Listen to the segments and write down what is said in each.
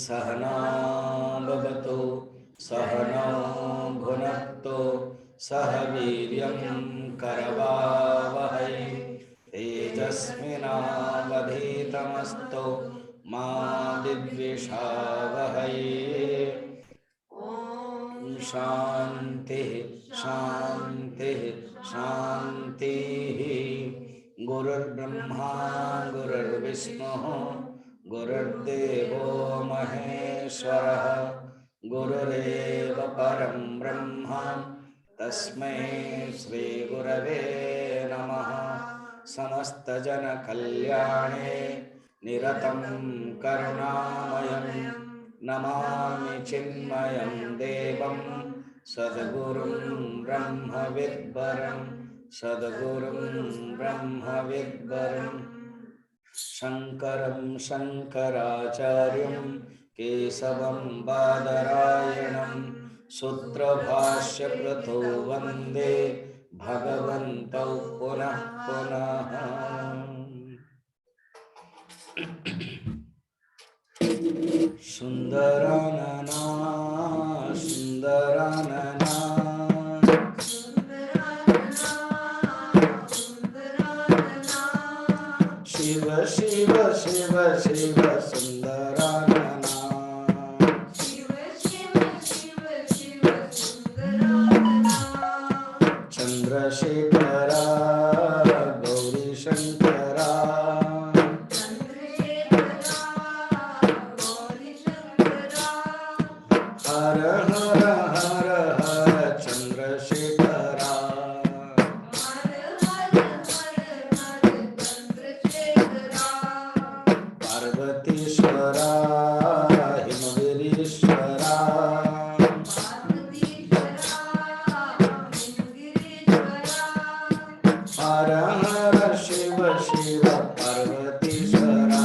सहना भवतु सहनौ भुनक्तु सह वीर्यं करवावहै तेजस्विनावधीतमस्तु मा विद्विषावहै। ओम शांति शांति शांति। गुरुर्ब्रह्मा गुरुर्विष्णुः गुरुर्देवो महेश्वरः गुरुरेव परं ब्रह्म तस्मै श्री गुरवे नमः। समस्त जन कल्याणे निरतं करुणामयं नमामि चिन्मयं देवं सद्गुरुं ब्रह्मविद्वरं सद्गुरुं ब्रह्मविद्वरं शंकरं शंकराचार्यं केशवं बादरायणं सूत्रभाष्यकृतो वन्दे भगवन्तौ पुनः पुनः। सुंदरानना सुंदरानना शिव शिव शिव शिव सुंदरानना शिव शिव शिव शिव सुंदरानना चंद्रशेखरा गौरी शंकरा हर हर हर हर चंद्रशेखरा हर हर हर हर चंद्रशेखरा पार्वतीश्वरा हिमगिरीश्वरा हर हर शिव शिव पार्वतीश्वरा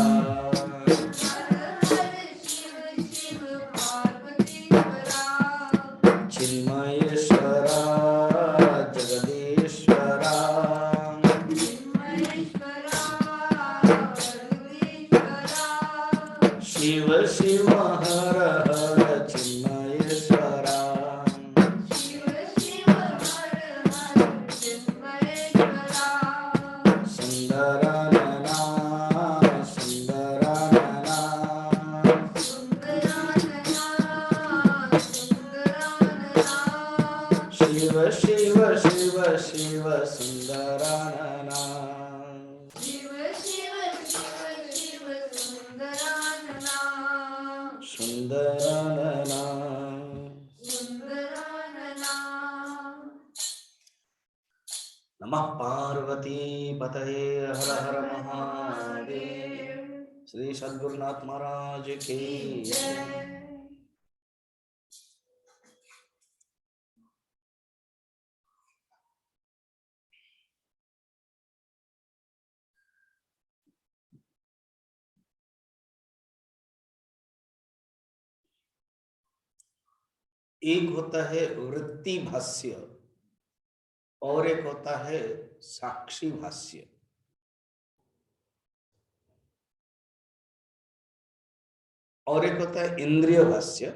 चिन्मयेश्वरा जगदीश्वरा शिव शिव हर हर चिन्मयेश्वरा सुंदरानना सुंदरानना शिव शिव शिव शिव सुंदरानना शिव शिव शिव शिव सुंदरानना सुंदरानना सुंदरानना। नमः पार्वती पतये हर हर महादेव। श्री सद्गुरुनाथ महाराज की जय। एक होता है वृत्ति भाष्य और एक होता है साक्षी भाष्य। और एक होता है इंद्रिय भाष्य।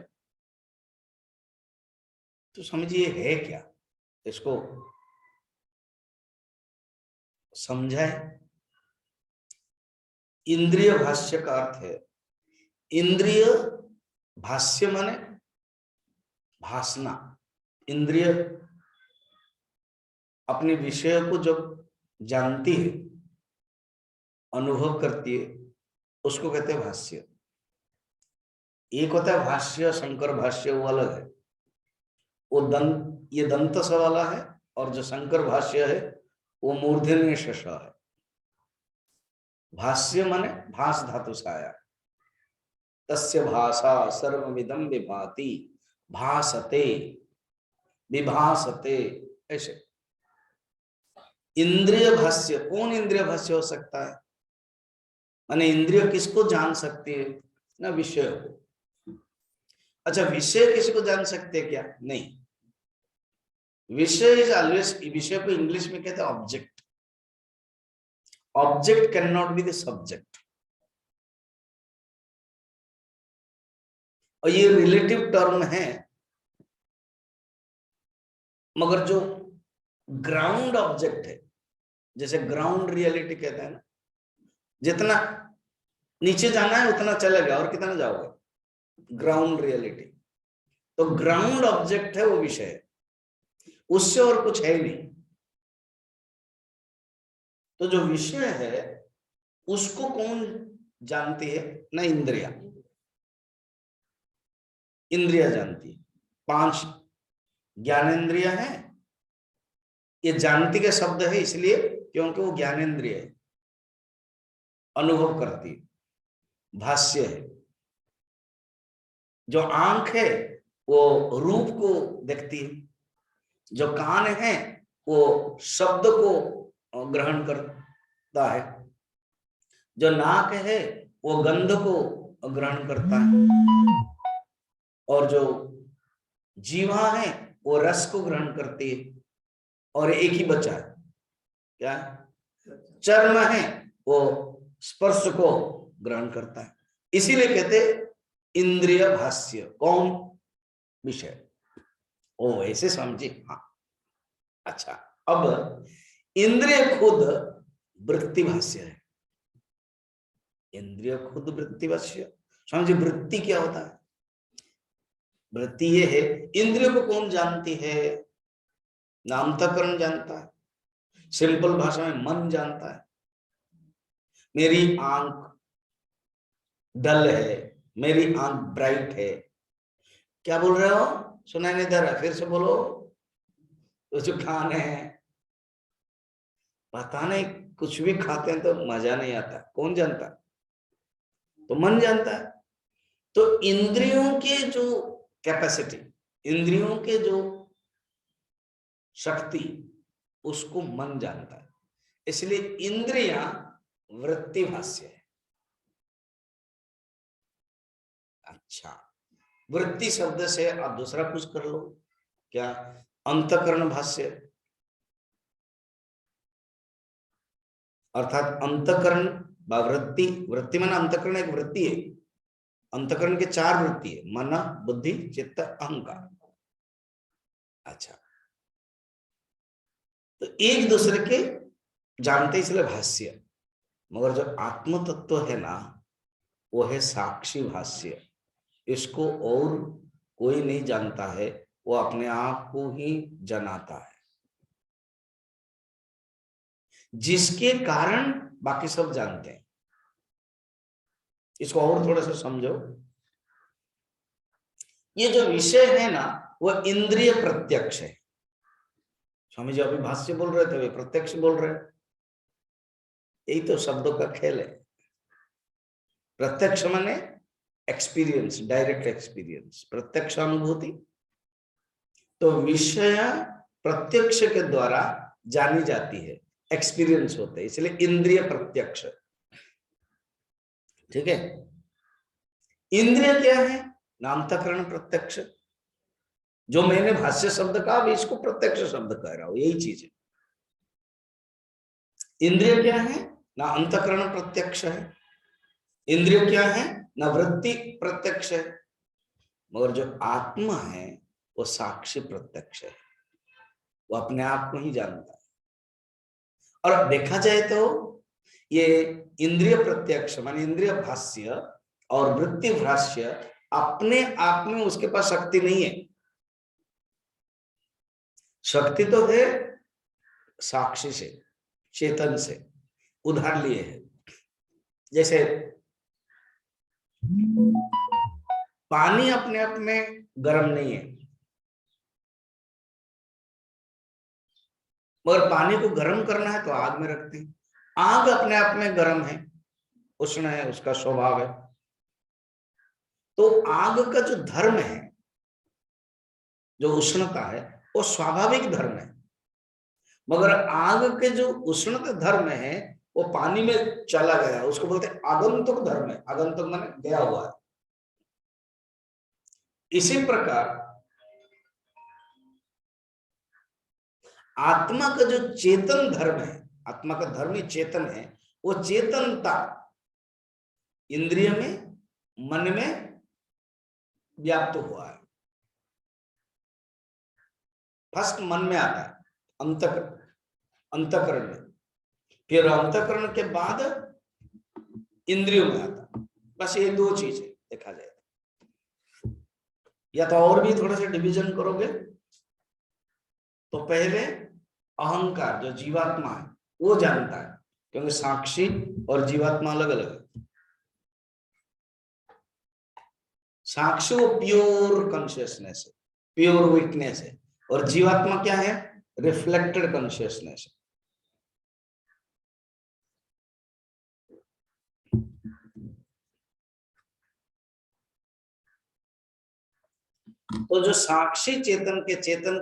तो समझिए है क्या, इसको समझाए। इंद्रिय भाष्य का अर्थ है, इंद्रिय भाष्य माने भासना। इंद्रिय अपने विषय को जब जानती है, अनुभव करती है, उसको कहते हैं भाष्य। एक होता है भाष्य, शंकर भाष्य, वो अलग है। वो ये दंत स वाला है, और जो शंकर भाष्य है वो मूर्धन्य शश है। भाष्य माने भास धातु से आया। तस्य भाषा सर्वमिदं विभाति भासते विभासते, ऐसे। इंद्रिय भाष्य, कौन इंद्रिय भाष्य हो सकता है? माने इंद्रिय किसको जान सकती है ना? विषय को। अच्छा, विषय किसको जान सकते हैं क्या? नहीं। विषय इज ऑलवेज, विषय को इंग्लिश में कहते हैं object. Object can not be the subject. और ये रिलेटिव टर्म है, मगर जो ग्राउंड ऑब्जेक्ट है, जैसे ग्राउंड रियलिटी कहते हैं ना, जितना नीचे जाना है उतना चलेगा और कितना जाओगे, ग्राउंड रियलिटी। तो ग्राउंड ऑब्जेक्ट है वो विषय है, उससे और कुछ है नहीं। तो जो विषय है उसको कौन जानती है? ना इंद्रिया, इंद्रिया जानती है। 5 ज्ञानेंद्रिय है। ये जानती के शब्द है इसलिए क्योंकि वो ज्ञानेंद्रिय है, अनुभव करती है, भाष्य है। जो आंख है वो रूप को देखती है, जो कान है वो शब्द को ग्रहण करता है, जो नाक है वो गंध को ग्रहण करता है, और जो जीवा है वो रस को ग्रहण करती है। और एक ही बचा है, क्या? चर्म है, वो स्पर्श को ग्रहण करता है। इसीलिए कहते इंद्रिय भाष्य। कौन? विषय। ओ ऐसे समझे? हाँ, अच्छा। अब इंद्रिय खुद वृत्ति भाष्य है। इंद्रिय खुद वृत्ति भाष्य। समझे वृत्ति क्या होता है? वृत्ति ये है, इंद्रिय को कौन जानती है? नामतकरण जानता है, सिंपल भाषा में मन जानता है। मेरी आंख डल है, मेरी आंख ब्राइट है। क्या बोल रहे हो? सुनाई नहीं दे रहा, फिर से बोलो। तो जो खाने हैं, पता नहीं, कुछ भी खाते हैं तो मजा नहीं आता, कौन जानता? तो मन जानता है। तो इंद्रियों के जो कैपेसिटी, इंद्रियों के जो शक्ति, उसको मन जानता है। इसलिए इंद्रियां वृत्ति भाष्य है। अच्छा, वृत्ति शब्द से आप दूसरा कुछ कर लो, क्या? अंतकरण भाष्य। अर्थात अंतकरण व वृत्ति, वृत्ति माना अंतकरण एक वृत्ति है। अंतकरण के 4 वृत्ति है, मन, बुद्धि, चित्त, अहंकार। अच्छा, तो एक दूसरे के जानते इसलिए भाष्य। मगर जो आत्म तत्व है ना, वो है साक्षी भाष्य। इसको और कोई नहीं जानता है, वो अपने आप को ही जनाता है, जिसके कारण बाकी सब जानते हैं। इसको और थोड़ा सा समझो। ये जो विषय है ना, वो इंद्रिय प्रत्यक्ष है। स्वामी जी अभी भाष्य बोल रहे थे, वे प्रत्यक्ष बोल रहे हैं। यही तो शब्दों का खेल है। प्रत्यक्ष माने एक्सपीरियंस, डायरेक्ट एक्सपीरियंस, प्रत्यक्ष अनुभूति। तो विषय प्रत्यक्ष के द्वारा जानी जाती है, एक्सपीरियंस होते हैं, इसलिए इंद्रिय प्रत्यक्ष। ठीक है। इंद्रिय क्या है? नामतकरण प्रत्यक्ष। जो मैंने भाष्य शब्द कहा, अभी इसको प्रत्यक्ष शब्द कह रहा हूं, यही चीज है। इंद्रिय क्या है? ना अंतकरण प्रत्यक्ष है। इंद्रिय क्या है? ना वृत्ति प्रत्यक्ष है। मगर जो आत्मा है वो साक्षी प्रत्यक्ष है, वो अपने आप को ही जानता है। और देखा जाए तो ये इंद्रिय प्रत्यक्ष माने इंद्रिय भाष्य और वृत्ति भाष्य अपने आप में उसके पास शक्ति नहीं है। शक्ति तो है साक्षी से, चेतन से उधार लिए है। जैसे पानी अपने आप में गर्म नहीं है, मगर पानी को गर्म करना है तो आग में रखते हैं। आग अपने आप में गर्म है, उष्ण है, उसका स्वभाव है। तो आग का जो धर्म है, जो उष्णता है, वो स्वाभाविक धर्म है। मगर आग के जो उष्णता धर्म है वो पानी में चला गया, उसको बोलते हैं आगंतुक धर्म है। आगंतुक माने गया हुआ है। इसी प्रकार आत्मा का जो चेतन धर्म है, आत्मा का धर्म ही चेतन है, वो चेतनता इंद्रिय में, मन में व्याप्त हुआ है। फर्स्ट मन में आता है, अंतकरण में, फिर अंतकरण के बाद इंद्रियों में आता है। बस ये दो चीजें देखा जाए। या तो और भी थोड़ा सा डिवीजन करोगे तो पहले अहंकार जो जीवात्मा है वो जानता है, क्योंकि साक्षी और जीवात्मा अलग अलग है। साक्षी वो प्योर कॉन्शियसनेस है, प्योर विटनेस है, और जीवात्मा क्या है? रिफ्लेक्टेड कॉन्शियसनेस है। तो जो साक्षी चेतन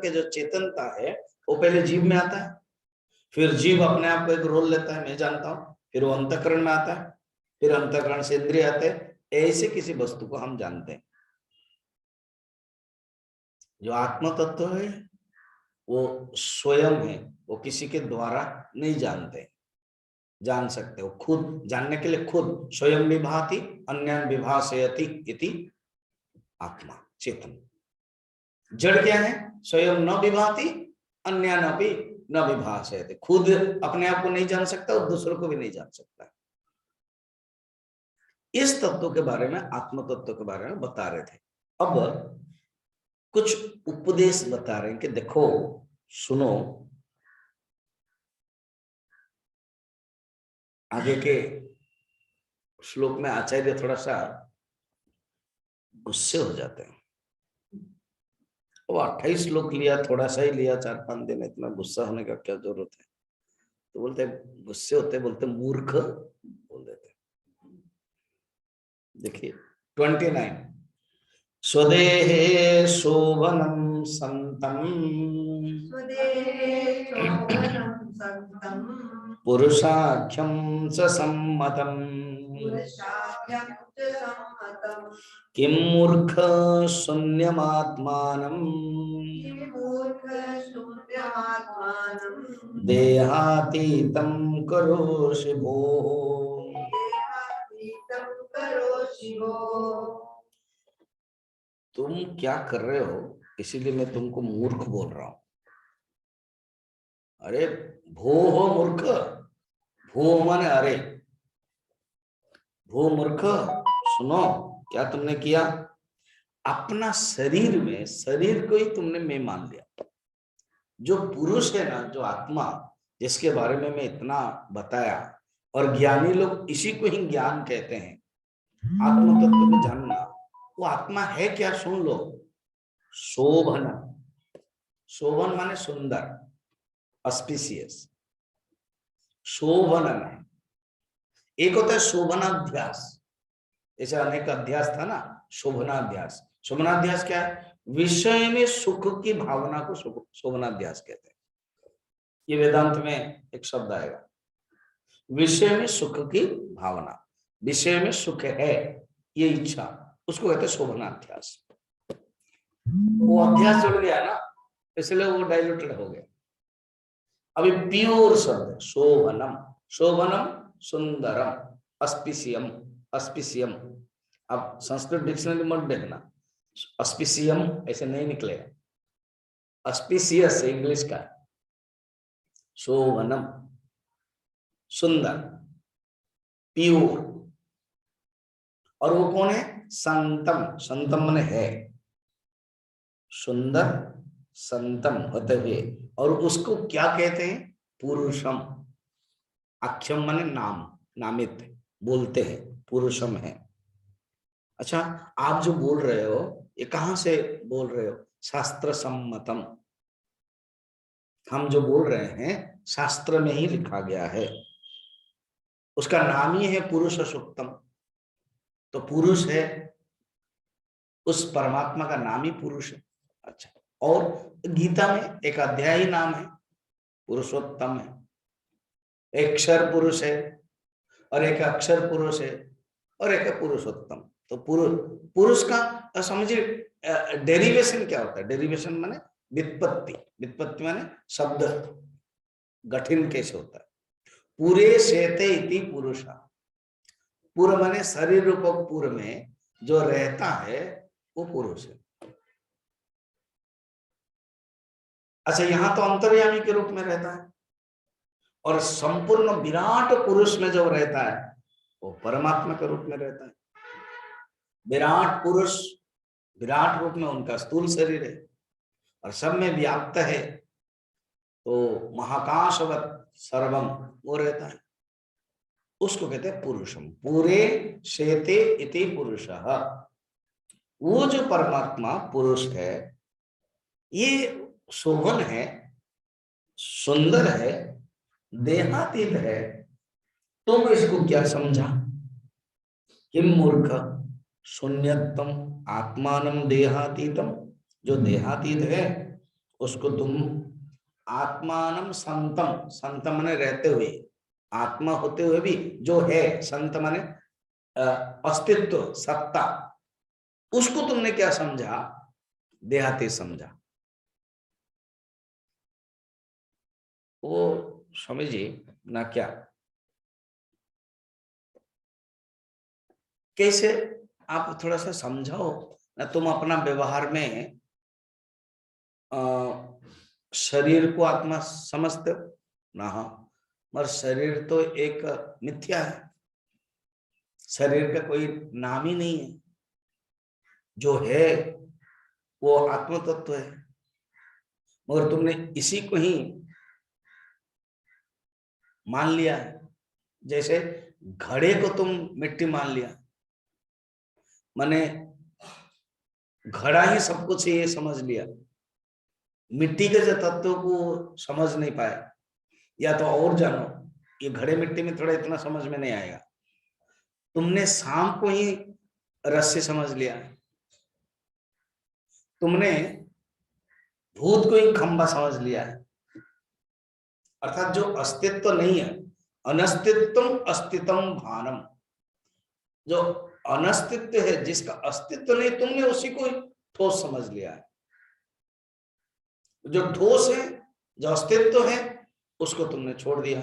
के जो चेतनता है वो पहले जीव में आता है, फिर जीव अपने आप को एक रोल लेता है, मैं जानता हूं, फिर वो अंतःकरण में आता है, फिर अंतःकरण से इंद्रिय आते हैं। ऐसे किसी वस्तु को हम जानते हैं। जो आत्म तत्व है वो स्वयं है, वो किसी के द्वारा नहीं जानते, जान सकते हो खुद। जानने के लिए खुद स्वयं विभाति अन्यान विभासयति इति आत्मा चेतन। जड़ क्या है? स्वयं न विभाति अन्यान अपि न विभासयति। खुद अपने आप को नहीं जान सकता और दूसरों को भी नहीं जान सकता। इस तत्व के बारे में, आत्म तत्व के बारे में बता रहे थे। अब कुछ उपदेश बता रहे हैं कि देखो, सुनो, आगे के श्लोक में आचार्य थोड़ा सा गुस्से हो जाते हैं। वो 28 श्लोक लिया, थोड़ा सा ही लिया, 4-5 दिन, इतना गुस्सा होने का क्या जरूरत है? तो बोलते गुस्से होते, बोलते मूर्ख बोल देते। देखिए 29, स्वदेहे शोभनम संतम पुरुषाख्यम च सम्मतम किम मूर्ख शून्यमात्मानं देहातीतं करोषि भोः। तुम क्या कर रहे हो, इसीलिए मैं तुमको मूर्ख बोल रहा हूं। अरे भो हो मूर्ख, भो माने अरे, भो मूर्ख, सुनो क्या तुमने किया। अपना शरीर में, शरीर को ही तुमने मैं मान लिया। जो पुरुष है ना, जो आत्मा, जिसके बारे में मैं इतना बताया, और ज्ञानी लोग इसी को ही ज्ञान कहते हैं, आत्म तत्व को जानना। वो आत्मा है क्या, सुन लो। शोभन, शोभन माने सुंदर, ऑस्पिशियस। शोभन है, एक होता है शोभनाध्यास, जैसे अनेक अध्यास था ना, शोभनाध्यास। शोभनाध्यास क्या है? विषय में सुख की भावना को शोभनाध्यास कहते हैं। ये वेदांत में एक शब्द आएगा, विषय में सुख की भावना, विषय में सुख है ये इच्छा, उसको कहते हैं शोभनाध्यास। वो अध्यास जुड़ गया ना, इसलिए वो डाइल्यूटेड हो गया। अभी प्योर शब्द शोभनम, शोभनम सुंदरम, अस्पिशियम, अस्पिशियम। अब संस्कृत डिक्शनरी मत देखना, अस्पिशियम ऐसे नहीं निकलेगा, अस्पिशियस इंग्लिश का। शोभनम सुंदर, प्योर। और वो कौन है? संतम, संतम माने है, सुंदर संतम होते हुए। और उसको क्या कहते हैं? पुरुषम। अक्षम माने नाम, नामित, बोलते हैं, पुरुषम है। अच्छा, आप जो बोल रहे हो ये कहां से बोल रहे हो? शास्त्र सम्मतम। हम जो बोल रहे हैं शास्त्र में ही लिखा गया है, उसका नाम ही है पुरुष सूक्तम। तो पुरुष है, उस परमात्मा का नाम ही पुरुष है। अच्छा, और गीता में एक अध्याय ही नाम है पुरुषोत्तम है। एक क्षर पुरुष है और एक अक्षर पुरुष है और एक है पुरुषोत्तम। तो पुरुष का समझिए डेरिवेशन क्या होता है? डेरिवेशन माने व्युत्पत्ति, व्युत्पत्ति माने शब्द गठन कैसे होता है। पूरे शेते इति पुरुषा, पूर्व माने शरीर रूपक पूर्व में जो रहता है वो पुरुष है। अच्छा, यहां तो अंतर्यामी के रूप में रहता है, और संपूर्ण विराट पुरुष में जो रहता है वो परमात्मा के रूप में रहता है। विराट पुरुष, विराट रूप में उनका स्थूल शरीर है और सब में व्याप्त है, तो महाकाशवत सर्वम वो रहता है, उसको कहते हैं पुरुषम। पूरे शेते इति पुरुषः। वो जो परमात्मा पुरुष है, ये शोभन है, सुंदर है, देहातीत है। तुम इसको क्या समझा? किम मूर्ख शून्यतम आत्मानम देहातीतम। जो देहातीत है उसको तुम आत्मानम संतम, संत माने रहते हुए, आत्मा होते हुए भी जो है, संत माने अस्तित्व, सत्ता, उसको तुमने क्या समझा? देहाती समझा। वो समझिए ना क्या? कैसे? आप थोड़ा सा समझाओ ना। तुम अपना व्यवहार में शरीर को आत्मा समझते हो ना? हाँ, मगर शरीर तो एक मिथ्या है, शरीर का कोई नाम ही नहीं है। जो है वो आत्म तत्व है, मगर तुमने इसी को ही मान लिया है। जैसे घड़े को तुम मिट्टी मान लिया, माने घड़ा ही सब कुछ ये समझ लिया, मिट्टी के जो तत्व को समझ नहीं पाए। या तो और जानो, ये घड़े मिट्टी में थोड़ा इतना समझ में नहीं आएगा। तुमने सांप को ही रस्सी समझ लिया, तुमने भूत को ही खंबा समझ लिया है। अर्थात जो अस्तित्व नहीं है, अनस्तित्वम अस्तित्वम भानम, जो अनस्तित्व है, जिसका अस्तित्व नहीं, तुमने उसी को ठोस समझ लिया है। जो ठोस है, जो अस्तित्व है, उसको तुमने छोड़ दिया।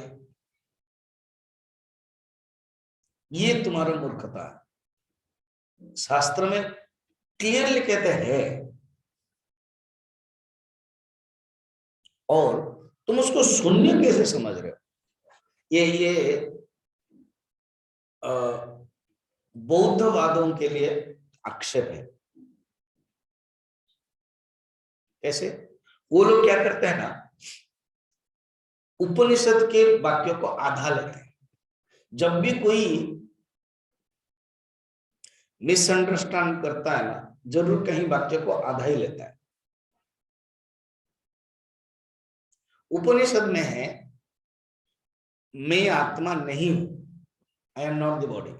ये तुम्हारा मूर्खता है। शास्त्र में क्लियरली कहते हैं, और तुम उसको शून्य कैसे समझ रहे हो? ये बौद्धवादों के लिए आक्षेप है। कैसे? वो लोग क्या करते हैं ना, उपनिषद के वाक्यों को आधा लेते हैं। जब भी कोई मिसअंडरस्टैंड करता है ना, जरूर कहीं वाक्य को आधा ही लेता है। उपनिषद में है, मैं आत्मा नहीं हूं, I am not the body.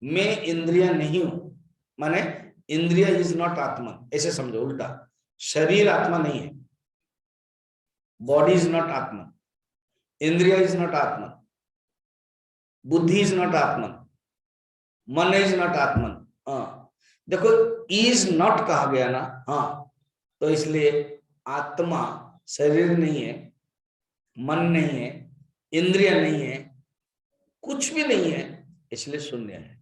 मैं इंद्रिय नहीं हूं, माने इंद्रिय इज नॉट आत्मा, ऐसे समझो। उल्टा, शरीर आत्मा नहीं है, बॉडी इज नॉट आत्मा, इंद्रिय इज नॉट आत्मा, बुद्धि इज नॉट आत्मा, मन इज नॉट आत्मा। हाँ, देखो, इज नॉट कहा गया ना, हाँ, तो इसलिए आत्मा शरीर नहीं है, मन नहीं है, इंद्रिय नहीं है, कुछ भी नहीं है, इसलिए शून्य है।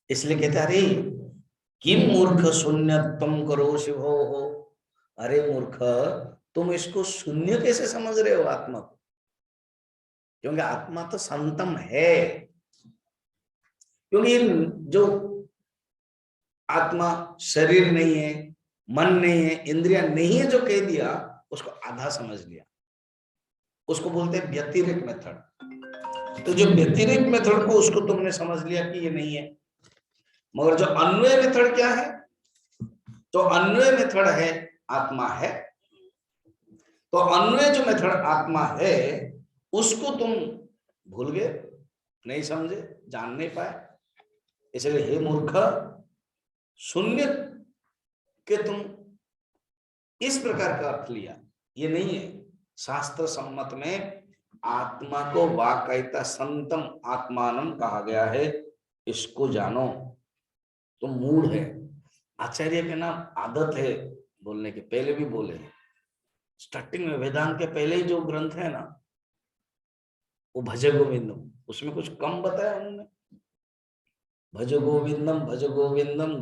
इसलिए कहते अरे किम मूर्ख शून्य तुम करो शिवो हो। अरे मूर्ख, तुम इसको शून्य कैसे समझ रहे हो आत्मा को? क्योंकि आत्मा तो संतम है। क्योंकि जो आत्मा शरीर नहीं है, मन नहीं है, इंद्रिया नहीं है, जो कह दिया उसको आधा समझ लिया। उसको बोलते हैं व्यतिरेक मेथड। तो जो व्यतिरेक मेथड को उसको तुमने समझ लिया कि ये नहीं है। मगर जो अन्वय मेथड क्या है? तो अन्वय मेथड है आत्मा है। तो अन्वय जो मेथड आत्मा है, उसको तुम भूल गए, नहीं समझे, जान नहीं पाए। इसलिए हे मूर्ख, शून्य के तुम इस प्रकार का अर्थ लिया, ये नहीं है। शास्त्र सम्मत में आत्मा को वाक्यता संतम आत्मानम कहा गया है, इसको जानो। तुम मूढ़ है। आचार्य के नाम आदत है बोलने के, पहले भी बोले हैं। स्टार्टिंग में वेदांत के पहले ही जो ग्रंथ है ना, वो भज गोविंदम, उसमें कुछ कम बताया उन्होंने। भज गोविंदम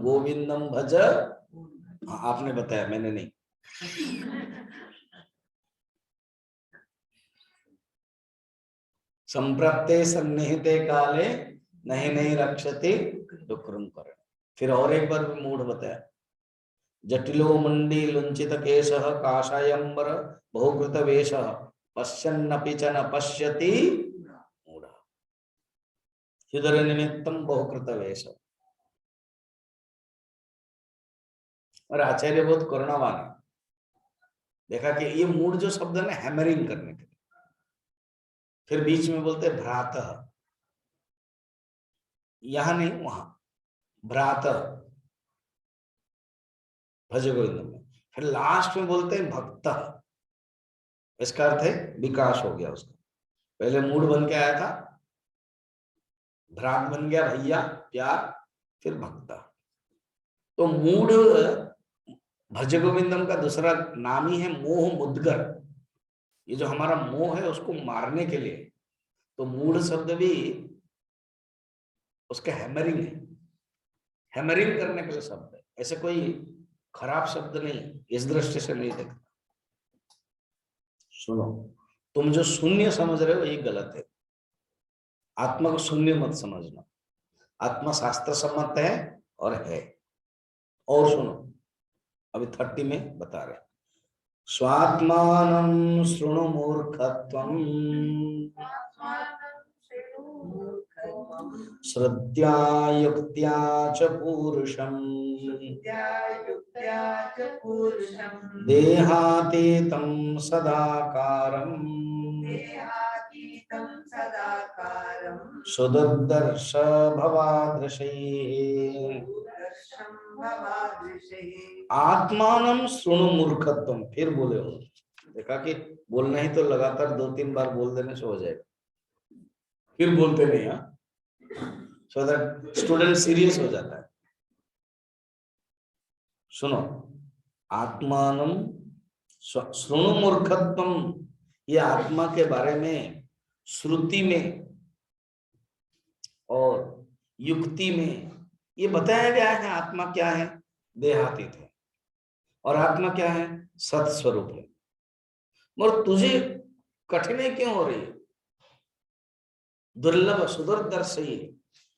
गोविंदम भज। हाँ, आपने बताया, मैंने नहीं। संप्रप्ते सन्निहिते काले नहीं नहीं रक्षति दुक्रम करण। फिर और एक बार मूढ़ बताया, जटिलो मंडी लुंचित केशः काषायंबर बहुकृत वेशः पश्यन्नपि च न पश्यति मूढ़ हृदय निमित्तम बहुकृत वेश। और आचार्य बहुत करुणावान है, देखा कि ये मूड जो शब्द है ना, हैमरिंग करने के लिए, फिर बीच में बोलते भ्रात, यहां नहीं वहां, भ्रात भज गोविंदम में, फिर लास्ट में बोलते हैं भक्त। इसका अर्थ है विकास हो गया उसका, पहले मूड बन के आया था, भ्रात बन गया भैया प्यार, फिर भक्ता। तो मूड भज गोविंदम का दूसरा नाम ही है मोह मुद्गर। ये जो हमारा मोह है उसको मारने के लिए, तो मूड शब्द भी उसका हैमरिंग है, हैमरिंग करने के लिए शब्द है, ऐसे कोई खराब शब्द नहीं, इस दृष्टि से नहीं देखता। सुनो, तुम जो शून्य समझ रहे हो ये गलत है, आत्मा को शून्य मत समझना, आत्मा शास्त्र सम्मत है और है। और सुनो, अभी 30 में बता रहे, स्वात्मानं शृणु मूर्खत्वम् श्रद्धा युक्त्या च पूरुषम् देहातीतं सदाकारम् सुदुर्दर्श भवादृशैः आत्मानं शृणु मूर्खत्वम्। फिर बोले हो, देखा कि बोलना ही तो लगातार 2-3 बार बोल देने से हो जाएगा, फिर बोलते नहीं। हाँ, सो दैट स्टूडेंट सीरियस हो जाता है। सुनो, आत्मानं शृणु मूर्खत्वम्, ये आत्मा के बारे में श्रुति में और युक्ति में ये बताया गया है। आत्मा क्या है? देहातीत है। और आत्मा क्या है? सत्स्वरूप है। मगर तुझे कठिनाई क्यों हो रही है? दुर्लभ सुदुर्दर्श ही,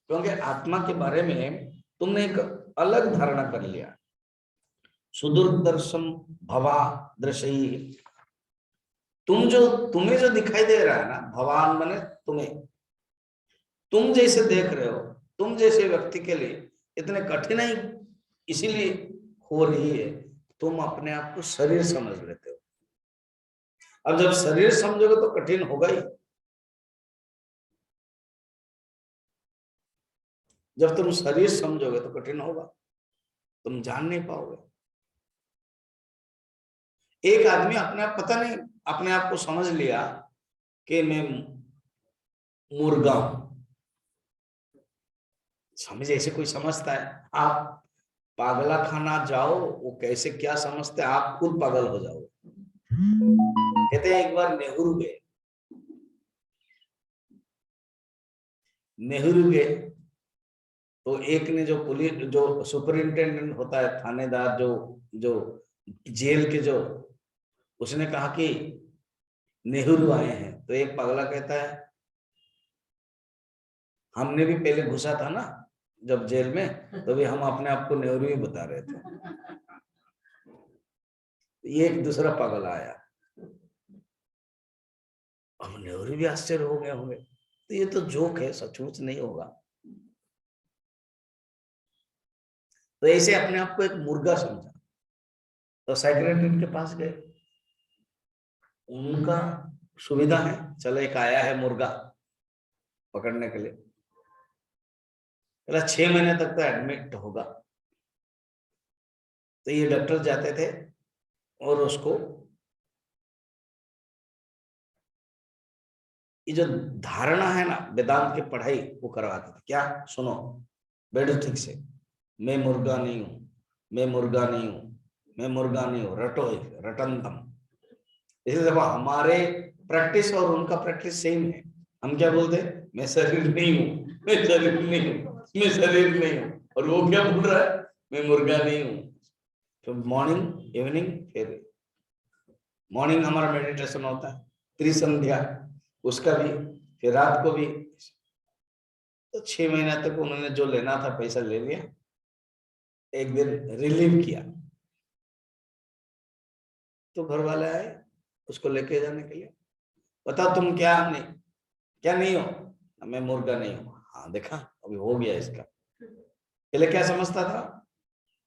क्योंकि आत्मा के बारे में तुमने एक अलग धारणा कर लिया। सुदुर्दर्शम भवा दृश्य, तुम्हें जो दिखाई दे रहा है ना, भगवान माने तुम्हें, तुम जैसे देख रहे हो, तुम जैसे व्यक्ति के लिए इतने कठिनाई इसीलिए हो रही है, तुम अपने आप को शरीर समझ लेते हो। अब जब शरीर समझोगे तो कठिन होगा ही। जब तुम शरीर समझोगे तो कठिन होगा, तुम जान नहीं पाओगे। एक आदमी अपने आप, पता नहीं, अपने आप को समझ लिया कि मैं मुर्गा हूं। समझ, ऐसे कोई समझता है? आप पागला खाना जाओ, वो कैसे क्या समझते, आप खुद पागल हो जाओगे। कहते हैं एक बार नेहरू गए तो एक ने, जो पुलिस, जो सुपरिंटेंडेंट होता है, थानेदार, जो जो जेल के, जो उसने कहा कि नेहरू आए हैं, तो एक पगला कहता है हमने भी पहले घुसा था ना जब जेल में, तो भी हम अपने आप को नेहरू ही बता रहे थे। ये एक दूसरा पागल आया, अब नेहरू भी आश्चर्य हो गए होंगे, तो ये तो जोक है, सचमुच नहीं होगा। तो ऐसे अपने आप को एक मुर्गा समझा, तो साइकियाट्रिस्ट के पास गए, उनका सुविधा है, चलो एक आया है मुर्गा पकड़ने के लिए, 6 महीने तक तो एडमिट होगा। तो ये डॉक्टर जाते थे और उसको ये जो धारणा है ना, वेदांत की पढ़ाई वो करवाते थे। क्या? सुनो, बैठो ठीक से, मैं मुर्गा नहीं हूं, मैं मुर्गा नहीं हूं, मैं मुर्गा नहीं हूं, रटो रटनतम। इसलिए देखो, हमारे प्रैक्टिस और उनका प्रैक्टिस सेम है। हम क्या बोलते हैं? मैं शरीर नहीं हूं, मैं शरीर नहीं हूं। मैं शरीर नहीं हूँ। और वो क्या बोल रहा है, मैं मुर्गा नहीं हूँ। तो मॉर्निंग इवनिंग, फिर मॉर्निंग हमारा मेडिटेशन होता है, त्रिसंध्या, उसका भी, फिर रात को भी। तो 6 महीना तक उन्होंने जो लेना था पैसा ले लिया, एक दिन रिलीव किया तो घर वाले आए उसको लेके जाने के लिए। बताओ तुम क्या नहीं, क्या नहीं हो? मैं मुर्गा नहीं हूँ। हाँ देखा, अभी हो गया इसका। पहले क्या समझता था,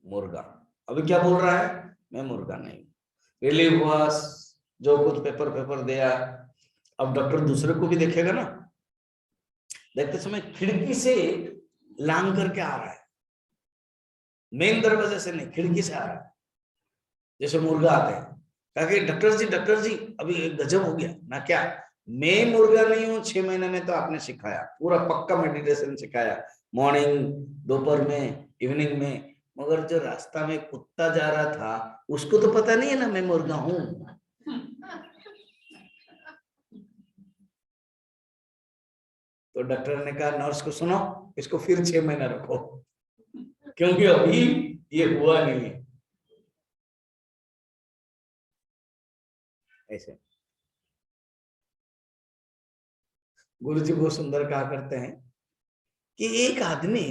मुर्गा। अभी क्या बोल रहा है, मैं मुर्गा नहीं हूँ। रिलीव हुआ, जो कुछ पेपर पेपर दिया। अब डॉक्टर दूसरे को भी देखेगा ना, देखते समय खिड़की से लांग करके आ रहा है, मेन दरवाजे से नहीं, खिड़की से आ रहा है, जैसे मुर्गा आते हैं। कहा कि डॉक्टर जी अभी गजब हो गया ना, क्या मैं मुर्गा नहीं हूँ? 6 महीने में तो आपने सिखाया, पूरा पक्का मेडिटेशन सिखाया, मॉर्निंग, दोपहर में, इवनिंग में, मगर जो रास्ता में कुत्ता जा रहा था उसको तो पता नहीं है ना मैं मुर्गा हूं। तो डॉक्टर ने कहा नर्स को, सुनो इसको फिर 6 महीना रखो, क्योंकि अभी ये हुआ नहीं है। ऐसे गुरु जी बहुत सुंदर कहा करते हैं कि एक आदमी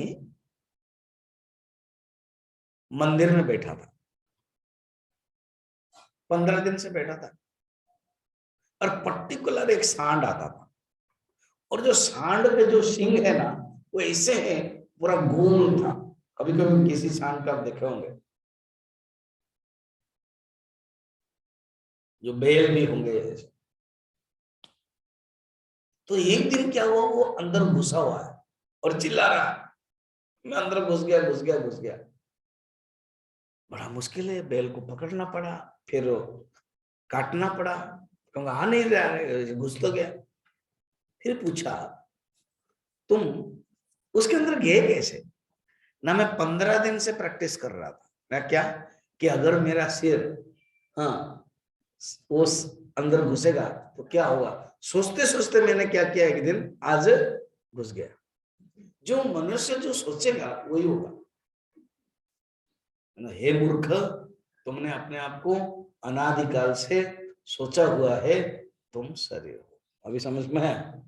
मंदिर में बैठा था, 15 दिन से बैठा था, और पर्टिकुलर एक सांड आता था, और जो सांड पे जो सींग है ना वो ऐसे है, पूरा गोल था। कभी कभी किसी सांड का आप देखे होंगे, जो बेल भी होंगे ऐसे। तो एक दिन क्या हुआ, वो अंदर घुसा हुआ है और चिल्ला रहा है, मैं अंदर घुस गया घुस गया घुस गया। बड़ा मुश्किल है, बेल को पकड़ना पड़ा, फिर काटना पड़ा, क्योंकि आ नहीं रहा है, घुस तो गया। फिर पूछा, तुम उसके अंदर गए कैसे? ना मैं 15 दिन से प्रैक्टिस कर रहा था ना, क्या कि अगर मेरा सिर, हाँ, वो अंदर घुसेगा तो क्या होगा, सोचते सोचते मैंने क्या किया, एक दिन आज घुस गया। जो मनुष्य जो सोचेगा वही होगा। हे मूर्ख, तुमने अपने आप को अनादिकाल से सोचा हुआ है तुम शरीर हो। अभी समझ में है,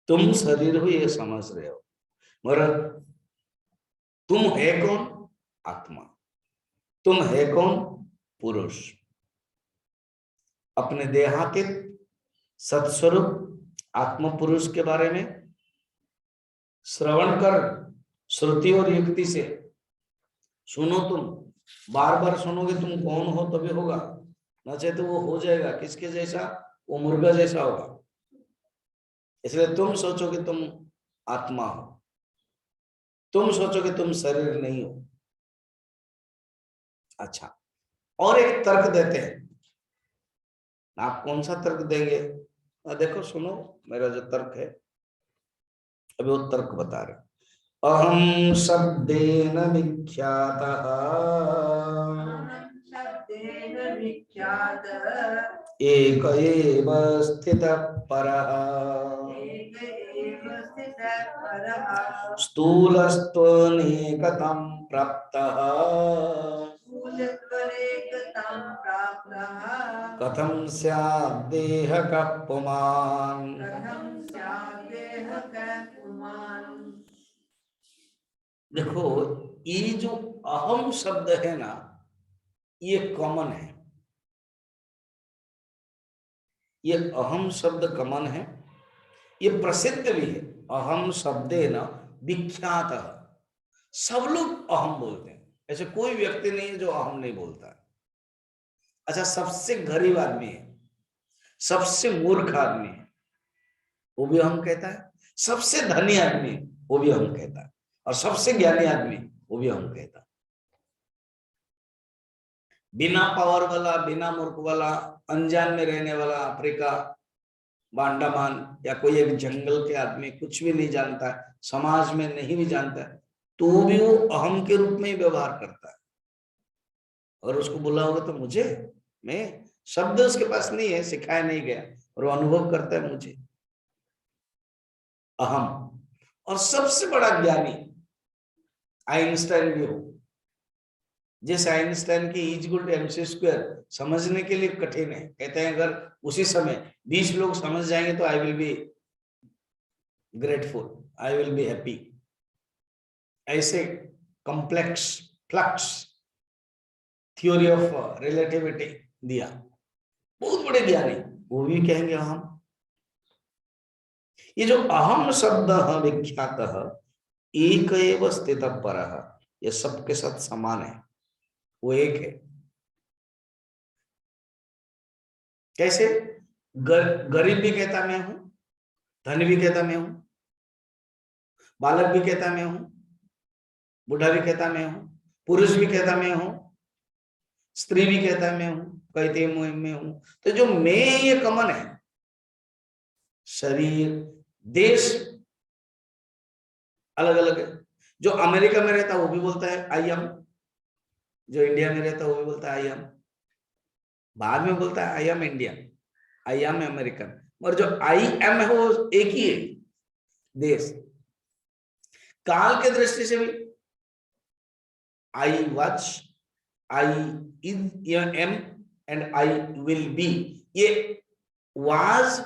तुम शरीर हो ये समझ रहे हो, मगर तुम है कौन? आत्मा। तुम है कौन? पुरुष। अपने देहातीत सत्स्वरूप आत्म पुरुष के बारे में श्रवण कर, श्रुति और युक्ति से सुनो। तुम बार बार सुनोगे, तुम कौन हो तभी होगा, न चाहे तो वो हो जाएगा किसके जैसा, वो मुर्गा जैसा होगा। इसलिए तुम सोचो कि तुम आत्मा हो, तुम सोचो कि तुम शरीर नहीं हो। अच्छा, और एक तर्क देते हैं, आप कौन सा तर्क देंगे? देखो सुनो, मेरा जो तर्क है, अभी वो तर्क बता रहे। अहम शब्देन विख्यातः एक एव स्थितः परः स्थूलस्त्वनेकतं प्राप्तः कथं स्यात् देहकः पुमान्। देखो, ये जो अहम शब्द है ना, ये कॉमन है, ये अहम शब्द कॉमन है, ये प्रसिद्ध भी है। अहम शब्दे न विख्यात, सब लोग अहम बोलते हैं, ऐसे कोई व्यक्ति नहीं है जो अहम नहीं बोलता है। अच्छा, सबसे गरीब आदमी है, सबसे मूर्ख आदमी है, वो भी अहम कहता है। सबसे धनी आदमी है, वो भी अहम कहता है। और सबसे ज्ञानी आदमी, वो भी अहम कहता है। बिना पावर वाला, बिना मूर्ख वाला, अनजान में रहने वाला, अफ्रीका, अंडमान या कोई एक जंगल के आदमी, कुछ भी नहीं जानता है, समाज में नहीं भी जानता है, तो भी वो अहम के रूप में ही व्यवहार करता है। और उसको बोला होगा तो मुझे, मैं, शब्द उसके पास नहीं है, सिखाया नहीं गया, और वो अनुभव करता है मुझे अहम। और सबसे बड़ा ज्ञानी आइंस्टाइन भी हो। जैसे आइंस्टाइन की E=mc² समझने के लिए कठिन है, कहते हैं अगर उसी समय 20 लोग समझ जाएंगे तो I will be grateful, I will be happy. ऐसे complex flux theory of relativity दिया, बहुत बड़े ज्ञानी, वो भी कहेंगे अहम। ये जो अहम शब्द विख्यात एक एव स्थित परः, ये सबके साथ समान है, वो एक है। कैसे? गरीब भी कहता मैं हूं, धनी भी कहता मैं हूं, बालक भी कहता मैं हूं, बुढ़ा भी कहता मैं हूं, पुरुष भी कहता मैं हूं, स्त्री भी कहता मैं हूं, कहते मैं हूं। तो जो मैं ये कॉमन है, शरीर देश अलग अलग है। जो अमेरिका में रहता है वो भी बोलता है आई एम, जो इंडिया में रहता है वो भी बोलता है आई एम, बाद में बोलता है I am Indian, I am American, और जो आई एम है वो एक ही है देश। काल के दृष्टि से भी I watch, I is am and I will be, ये was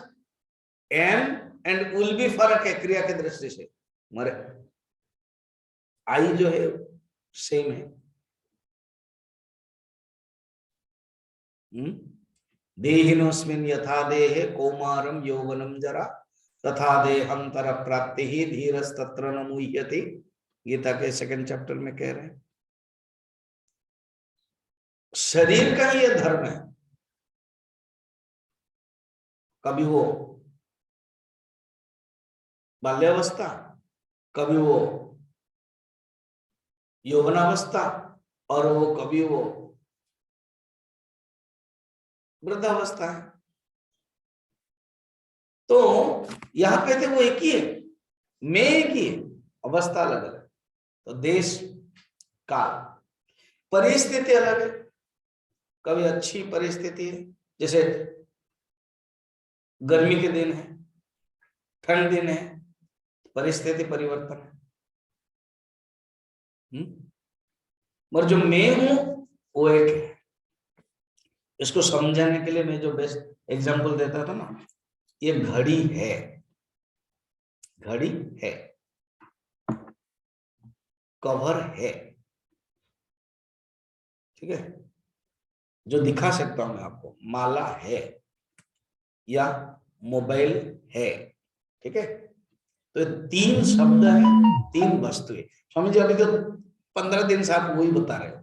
am and will be फर्क है क्रिया के दृष्टि से, मगर आई जो है सेम है। देहिनोस्मिन् यथा देहे कौमारम यौवनम जरा तथा देहांतर प्राप्ति ही धीरस्तत्र न मुह्यति, गीता के 2nd चैप्टर में कह रहे हैं। शरीर का ये धर्म है, कभी वो बाल्यावस्था, कभी वो यौवनावस्था, और वो कभी वो वृद्धावस्था है। तो यहां कहते वो एक ही है, मैं एक ही है, अवस्था अलग अलग। तो देश काल परिस्थिति अलग है, कभी अच्छी परिस्थिति है, जैसे गर्मी के दिन है, ठंड दिन है, परिस्थिति परिवर्तन है। मगर जो मैं हूं वो एक है। इसको समझाने के लिए मैं जो बेस्ट एग्जांपल देता था ना, ये घड़ी है, घड़ी है, कवर है, ठीक है, जो दिखा सकता हूं मैं आपको, माला है या मोबाइल है, ठीक है। तो 3 शब्द है, 3 वस्तुएं। स्वामी जी अभी तो 15 दिन से आप वही बता रहे हो,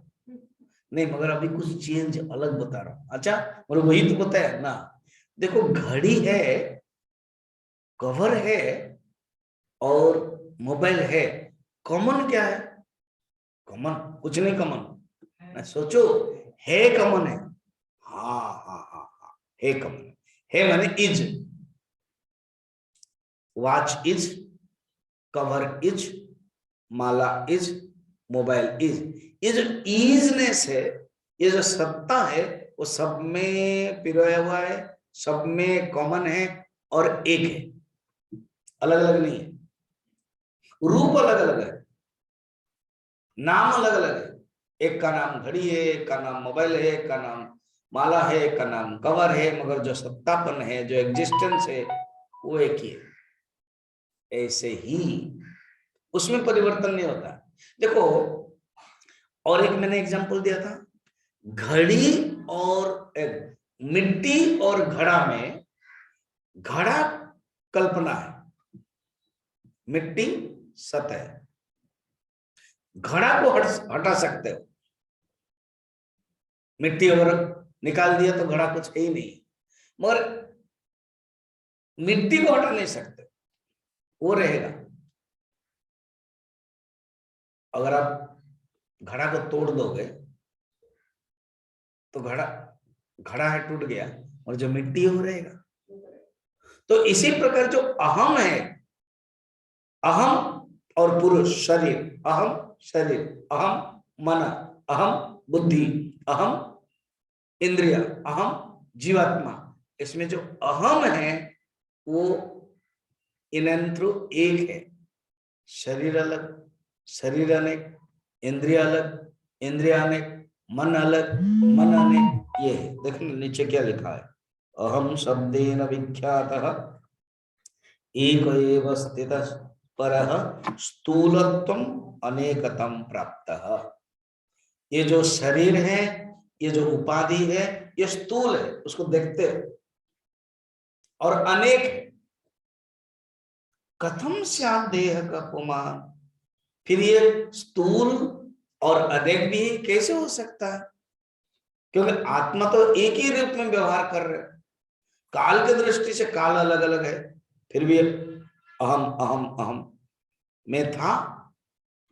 नहीं मगर अभी कुछ चेंज अलग बता रहा हूं। अच्छा, और वही तो बताया ना। देखो घड़ी है, कवर है और मोबाइल है, कॉमन क्या है? कॉमन कुछ नहीं, कॉमन सोचो, है कॉमन है, हाँ हाँ हाँ हाँ, है कॉमन है, माने is, watch is, cover is, Mala is, mobile is. ये जो इजनेस है, ये जो सत्ता है, वो सब में पिरोया हुआ है, सब में कॉमन है और एक है, अलग अलग नहीं है। रूप अलग अलग है, नाम अलग अलग है, एक का नाम घड़ी है, एक का नाम मोबाइल है, एक का नाम माला है, एक का नाम कवर है, मगर जो सत्तापन है, जो एग्जिस्टेंस है, वो एक ही है। ऐसे ही उसमें परिवर्तन नहीं होता। देखो, और एक मैंने एग्जांपल दिया था, घड़ी और मिट्टी और घड़ा में, घड़ा कल्पना है, मिट्टी सतह, घड़ा को हटा सकते हो, मिट्टी अगर निकाल दिया तो घड़ा कुछ है ही नहीं, मगर मिट्टी को हटा नहीं सकते, वो रहेगा। अगर आप घड़ा को तोड़ दोगे तो घड़ा घड़ा है, टूट गया, और जो मिट्टी है वो रहेगा। तो इसी प्रकार जो अहम है, अहम और पुरुष शरीर, अहम शरीर, अहम मन, अहम बुद्धि, अहम इंद्रिय, अहम जीवात्मा, इसमें जो अहम है वो इन एंड थ्रू एक है। शरीर अलग, शरीर अनेक, इंद्रिय अलग, इंद्रिय अनेक, मन अलग, मन अनेक। ये देखो नीचे क्या लिखा है, अहम शब्देन विख्यातः एक एव स्थितः परः स्थूलत्वम् अनेकतम प्राप्तः। ये जो शरीर है, ये जो उपाधि है, ये स्थूल है, उसको देखते हो, और अनेक है। कथम स्यात् देह का पुमान, फिर ये स्थूल और अनेक भी कैसे हो सकता है? क्योंकि आत्मा तो एक ही रूप में व्यवहार कर रहे, काल की दृष्टि से काल अलग अलग है, फिर भी अहम अहम अहम, मैं था,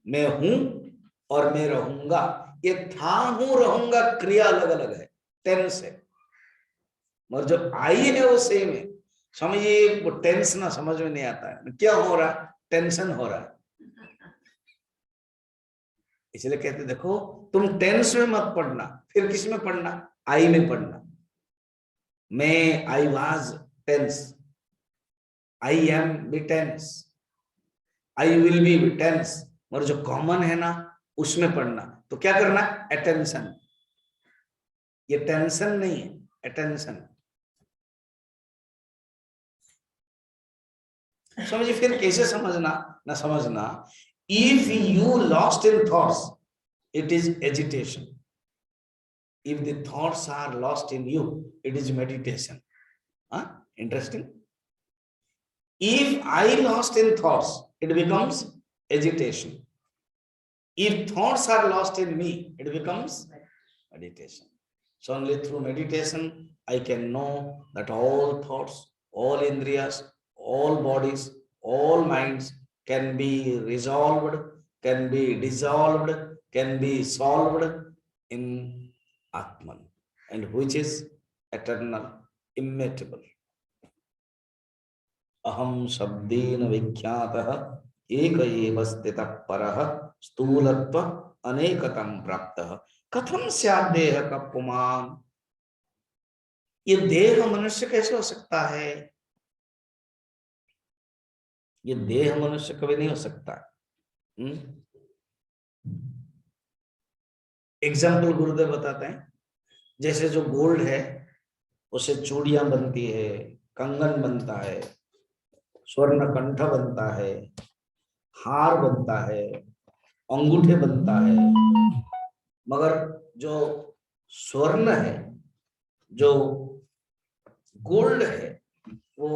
मैं हूं और मैं रहूंगा। ये था हूं रहूंगा क्रिया अलग अलग है, टेंस है, मगर जो आई है वो सेम है। समझिए वो टेंस ना समझ में नहीं आता है, क्या हो रहा है, टेंशन हो रहा है। इसलिए कहते देखो तुम टेंस में मत पढ़ना, फिर किस में पढ़ना, आई में पढ़ना। मैं I was tense, I am be tense, I will be tense, और जो कॉमन है ना उसमें पढ़ना। तो क्या करना, अटेंशन, ये टेंशन नहीं है, अटेंशन। समझिए फिर कैसे समझना ना समझना, if you lost in thoughts it is agitation, if the thoughts are lost in you it is meditation. Interesting. If I lost in thoughts it becomes agitation, if thoughts are lost in me it becomes meditation. So only through meditation I can know that all thoughts, all indriyas, all bodies, all minds can be resolved, can be dissolved, can be solved in Atman, and which is eternal, immutable. अहम शब्देन विख्यातः एक एव स्थितः परः स्थूलत्व अनेकतम प्राप्तः कथम स्यात् देह का पुमान। ये देह मनुष्य कैसे हो सकता है, ये देह मनुष्य कभी नहीं हो सकता। एग्जाम्पल गुरुदेव बताते हैं, जैसे जो गोल्ड है उसे चूड़ियां बनती है, कंगन बनता है, स्वर्ण कंठ बनता है, हार बनता है, अंगूठे बनता है, मगर जो स्वर्ण है, जो गोल्ड है, वो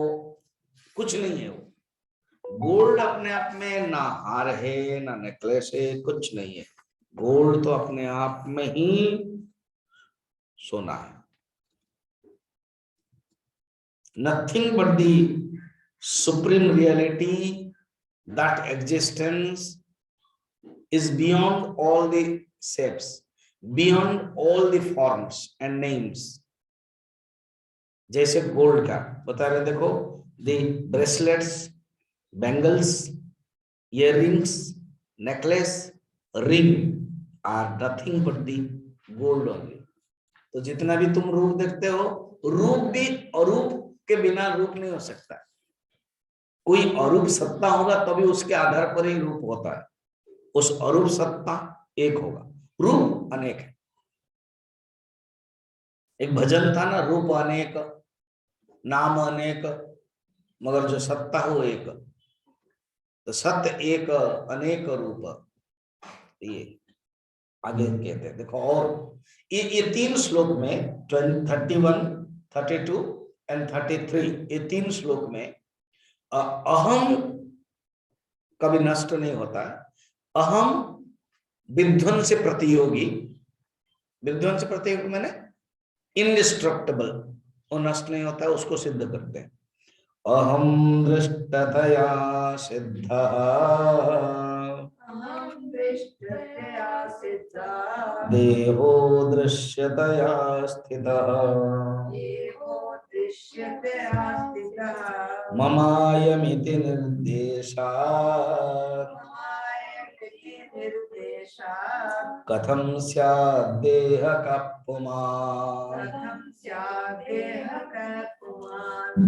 कुछ नहीं है। वो गोल्ड अपने आप में ना हार है ना नेकलेस है, कुछ नहीं है। गोल्ड तो अपने आप में ही सोना है। Nothing but the supreme reality, that existence is beyond all the shapes, beyond all the forms and names. जैसे गोल्ड का बता रहे, देखो the bracelets, bangles, earrings, necklace, ring are nothing but the gold only. तो जितना भी तुम रूप देखते हो, रूप भी अरूप के बिना रूप नहीं हो सकता। कोई अरूप सत्ता होगा तभी उसके आधार पर ही रूप होता है। उस अरूप सत्ता एक होगा, रूप अनेक है। एक भजन था ना, रूप अनेक नाम अनेक मगर जो सत्ता हो एक। तो सत्य एक अनेक रूप, ये आगे कहते हैं। देखो और ये तीन श्लोक में 31, 32 एंड 33, ये तीन श्लोक में अहम कभी नष्ट नहीं होता है। अहम विध्वंस प्रतियोगी, विध्वंस प्रतियोगी मैंने इनडिस्ट्रक्टेबल, वो नष्ट नहीं होता है, उसको सिद्ध करते हैं। अहम दृष्टतया सिद्ध, देहो दृश्यतया स्थितः, ममायमिति निर्देशात् कथम स्यात् देह का पुमान।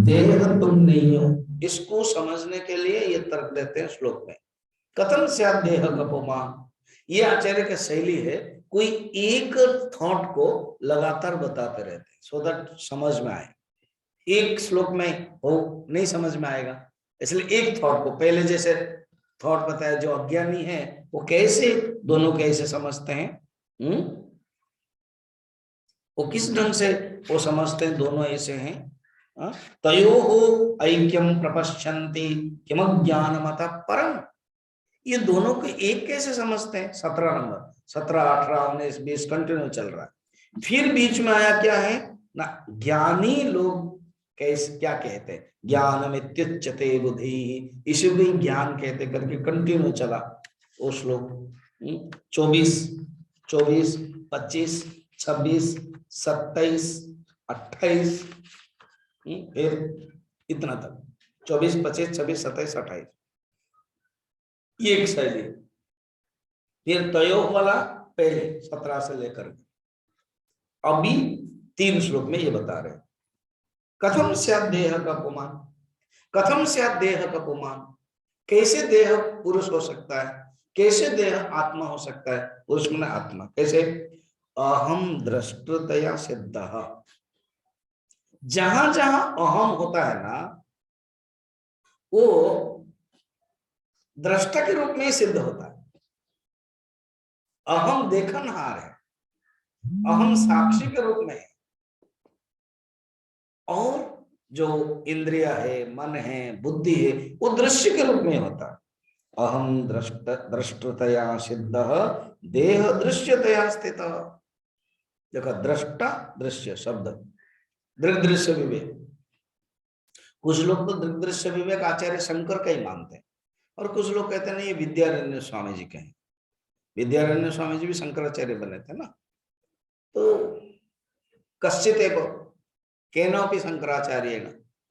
देह तुम नहीं हो, इसको समझने के लिए ये तर्क देते हैं श्लोक में। कथम स्यात् देह गपोमान, ये आचार्य की शैली है, कोई एक थॉट को लगातार बताते रहते हैं सो दैट समझ में आए। एक श्लोक में हो नहीं समझ में आएगा, इसलिए एक थॉट को पहले जैसे थॉट बताया, जो अज्ञानी है वो कैसे दोनों कैसे समझते हैं, वो किस ढंग से वो समझते हैं दोनों ऐसे हैं। तयोः ऐक्यम प्रपश्यन्ति किम ज्ञानमतः परम, ये दोनों को एक कैसे समझते हैं। 17 नंबर, 17, 18, 19, 20 कंटिन्यू चल रहा है। फिर बीच में आया क्या है ना, ज्ञानी लोग कैसे क्या कहते हैं, ज्ञानम इत्युच्यते बुद्धि, इसी को ज्ञान कहते करके कंटिन्यू चला वो श्लोक। 24, 24, 25, 26, 27, 28, फिर इतना तक 24, 25, 26, 27, 28, ये एक शैली। फिर तयो वाला पहले 17 से लेकर अभी 3 श्लोक में ये बता रहे, कथम स्यात् देह का पुमान, कथम स्यात् देह का पुमान, कैसे देह पुरुष हो सकता है, कैसे देह आत्मा हो सकता है। पुरुष माने आत्मा, कैसे, अहम दृष्टतया सिद्ध, जहां जहां अहम होता है ना, वो दृष्टा के रूप में ही सिद्ध होता है। अहम देखनहार है, अहम साक्षी के रूप में है, और जो इंद्रिया है, मन है, बुद्धि है, वो दृश्य के रूप में होता है। अहम दृष्टतया सिद्ध देह दृश्यतया स्थित। देखो दृष्टा दृश्य शब्द, दृग दृश्य विवेक, कुछ लोग तो दृग दृश्य विवेक आचार्य शंकर का ही मानते हैं, और कुछ लोग कहते हैं नहीं ये विद्यारण्य स्वामी जी के हैं। विद्यारण्य स्वामी जी भी शंकराचार्य बने थे ना, तो कश्चित एक केनोपि शंकराचार्य,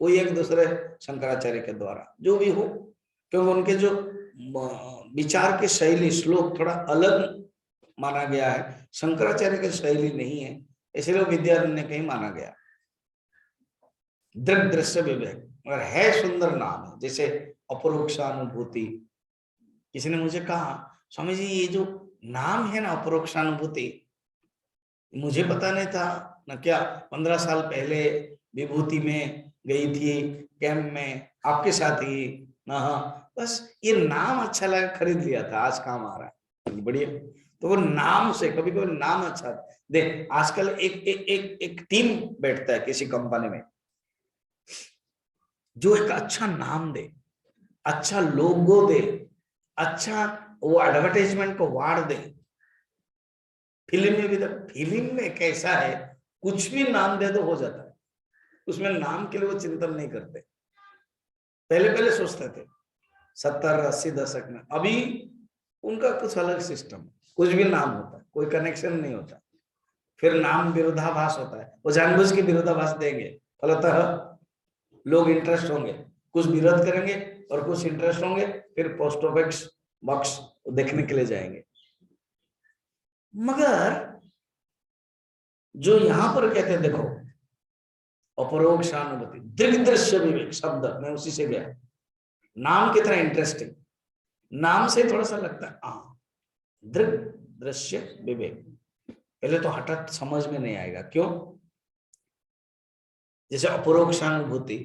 कोई एक दूसरे शंकराचार्य के द्वारा जो भी हो, क्योंकि उनके जो विचार की शैली श्लोक थोड़ा अलग माना गया है, शंकराचार्य की शैली नहीं है, इसलिए विद्यारण्य कहीं माना गया। दृग दृश्य विवेक, और है सुंदर नाम है, जैसे अपरोक्षानुभूति। किसी ने मुझे कहा स्वामी जी ये जो नाम है ना अपरोक्षानुभूति, मुझे पता नहीं था ना, क्या 15 साल पहले विभूति में गई थी कैंप में आपके साथ ही ना, हाँ बस ये नाम अच्छा लगा खरीद लिया था, आज काम आ रहा है, बढ़िया। तो वो नाम से कभी कभी नाम अच्छा देख, आजकल एक टीम बैठता है किसी कंपनी में, जो एक अच्छा नाम दे, अच्छा लोगो दे, अच्छा वो एडवर्टाइजमेंट को वार दे। फिल्म में भी तो, फिल्म में कैसा है, कुछ भी नाम दे दो हो जाता है, उसमें नाम के लिए वो चिंतन नहीं करते। पहले पहले सोचते थे 70, 80 दशक में, अभी उनका कुछ अलग सिस्टम, कुछ भी नाम होता है, कोई कनेक्शन नहीं होता, फिर नाम विरोधाभास होता है, वो जानबूझ के विरोधाभास देंगे, फलतः लोग इंटरेस्ट होंगे, कुछ विरोध करेंगे और कुछ इंटरेस्ट होंगे, फिर पोस्ट ऑफिस बॉक्स देखने के लिए जाएंगे। मगर जो यहां पर कहते हैं देखो, अपरोक्षानुभूति, दृग दृश्य विवेक शब्द, मैं उसी से गया, नाम कितना इंटरेस्टिंग, नाम से थोड़ा सा लगता है दृग दृश्य विवेक, पहले तो हठात समझ में नहीं आएगा, क्यों, जैसे अपरोक्षानुभूति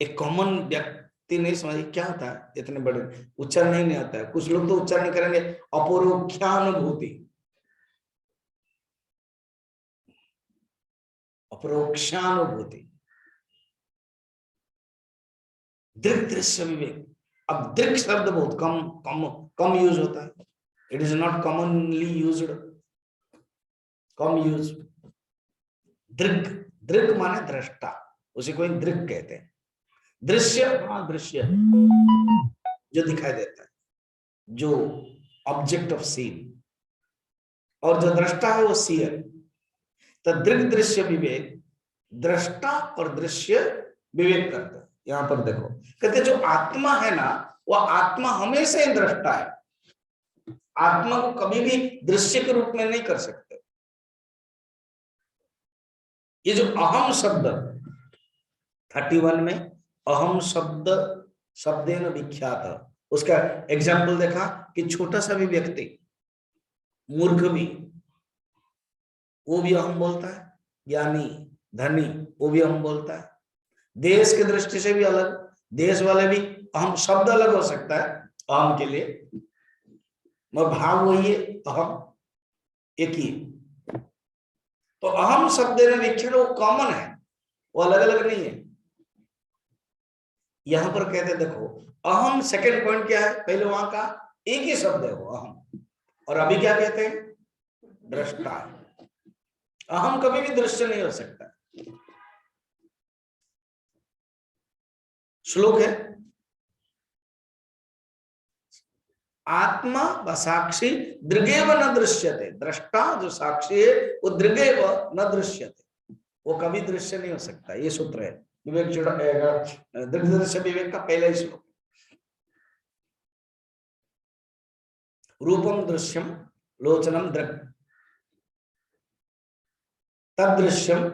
एक कॉमन व्यक्ति नहीं समझ क्या होता है, इतने बड़े उच्चारण नहीं होता है, कुछ लोग तो उच्चारण करेंगे अपरोक्षानुभूति, अपरोक्षानुभूति, दृग दृश्य विवेक। अब दृग शब्द बहुत कम कम कम यूज होता है, it is not commonly used, कम यूज। दृग, दृग माने दृष्टा, उसे कोई दृग कहते हैं। दृश्य, हाँ दृश्य जो दिखाई देता है, जो ऑब्जेक्ट ऑफ सीन, और जो दृष्टा है वो सीयर। तो दृग दृश्य विवेक, दृष्टा और दृश्य विवेक करता है। यहां पर देखो कहते जो आत्मा है ना, वह आत्मा हमेशा ही दृष्टा है, आत्मा को कभी भी दृश्य के रूप में नहीं कर सकते। ये जो अहम शब्द 31 में, अहम शब्द शब्देन विख्यात, उसका एग्जाम्पल देखा कि छोटा सा भी व्यक्ति, मूर्ख भी, वो भी अहम बोलता है, ज्ञानी धनी वो भी अहम बोलता है। देश की दृष्टि से भी अलग, देश वाले भी अहम, शब्द अलग हो सकता है अहम के लिए, मगर भाव वही है, अहम एक ही। तो अहम शब्द निरीक्षण वो कॉमन है, वो अलग अलग नहीं है। यहां पर कहते देखो अहम, सेकंड पॉइंट क्या है, पहले वहां का एक ही शब्द है वो अहम, और अभी क्या कहते हैं, दृष्टा। अहम कभी भी दृश्य नहीं हो सकता। श्लोक है, आत्मा व साक्षी दृगेव न दृश्यते। दृष्टा जो साक्षी है वो दृगेव न दृश्यते, वो कभी दृश्य नहीं हो सकता। ये सूत्र है विवेक दृग्दृश्य विवेक का पहला ही श्लोक। रूपम दृश्यम लोचनम दृग तदृश्यम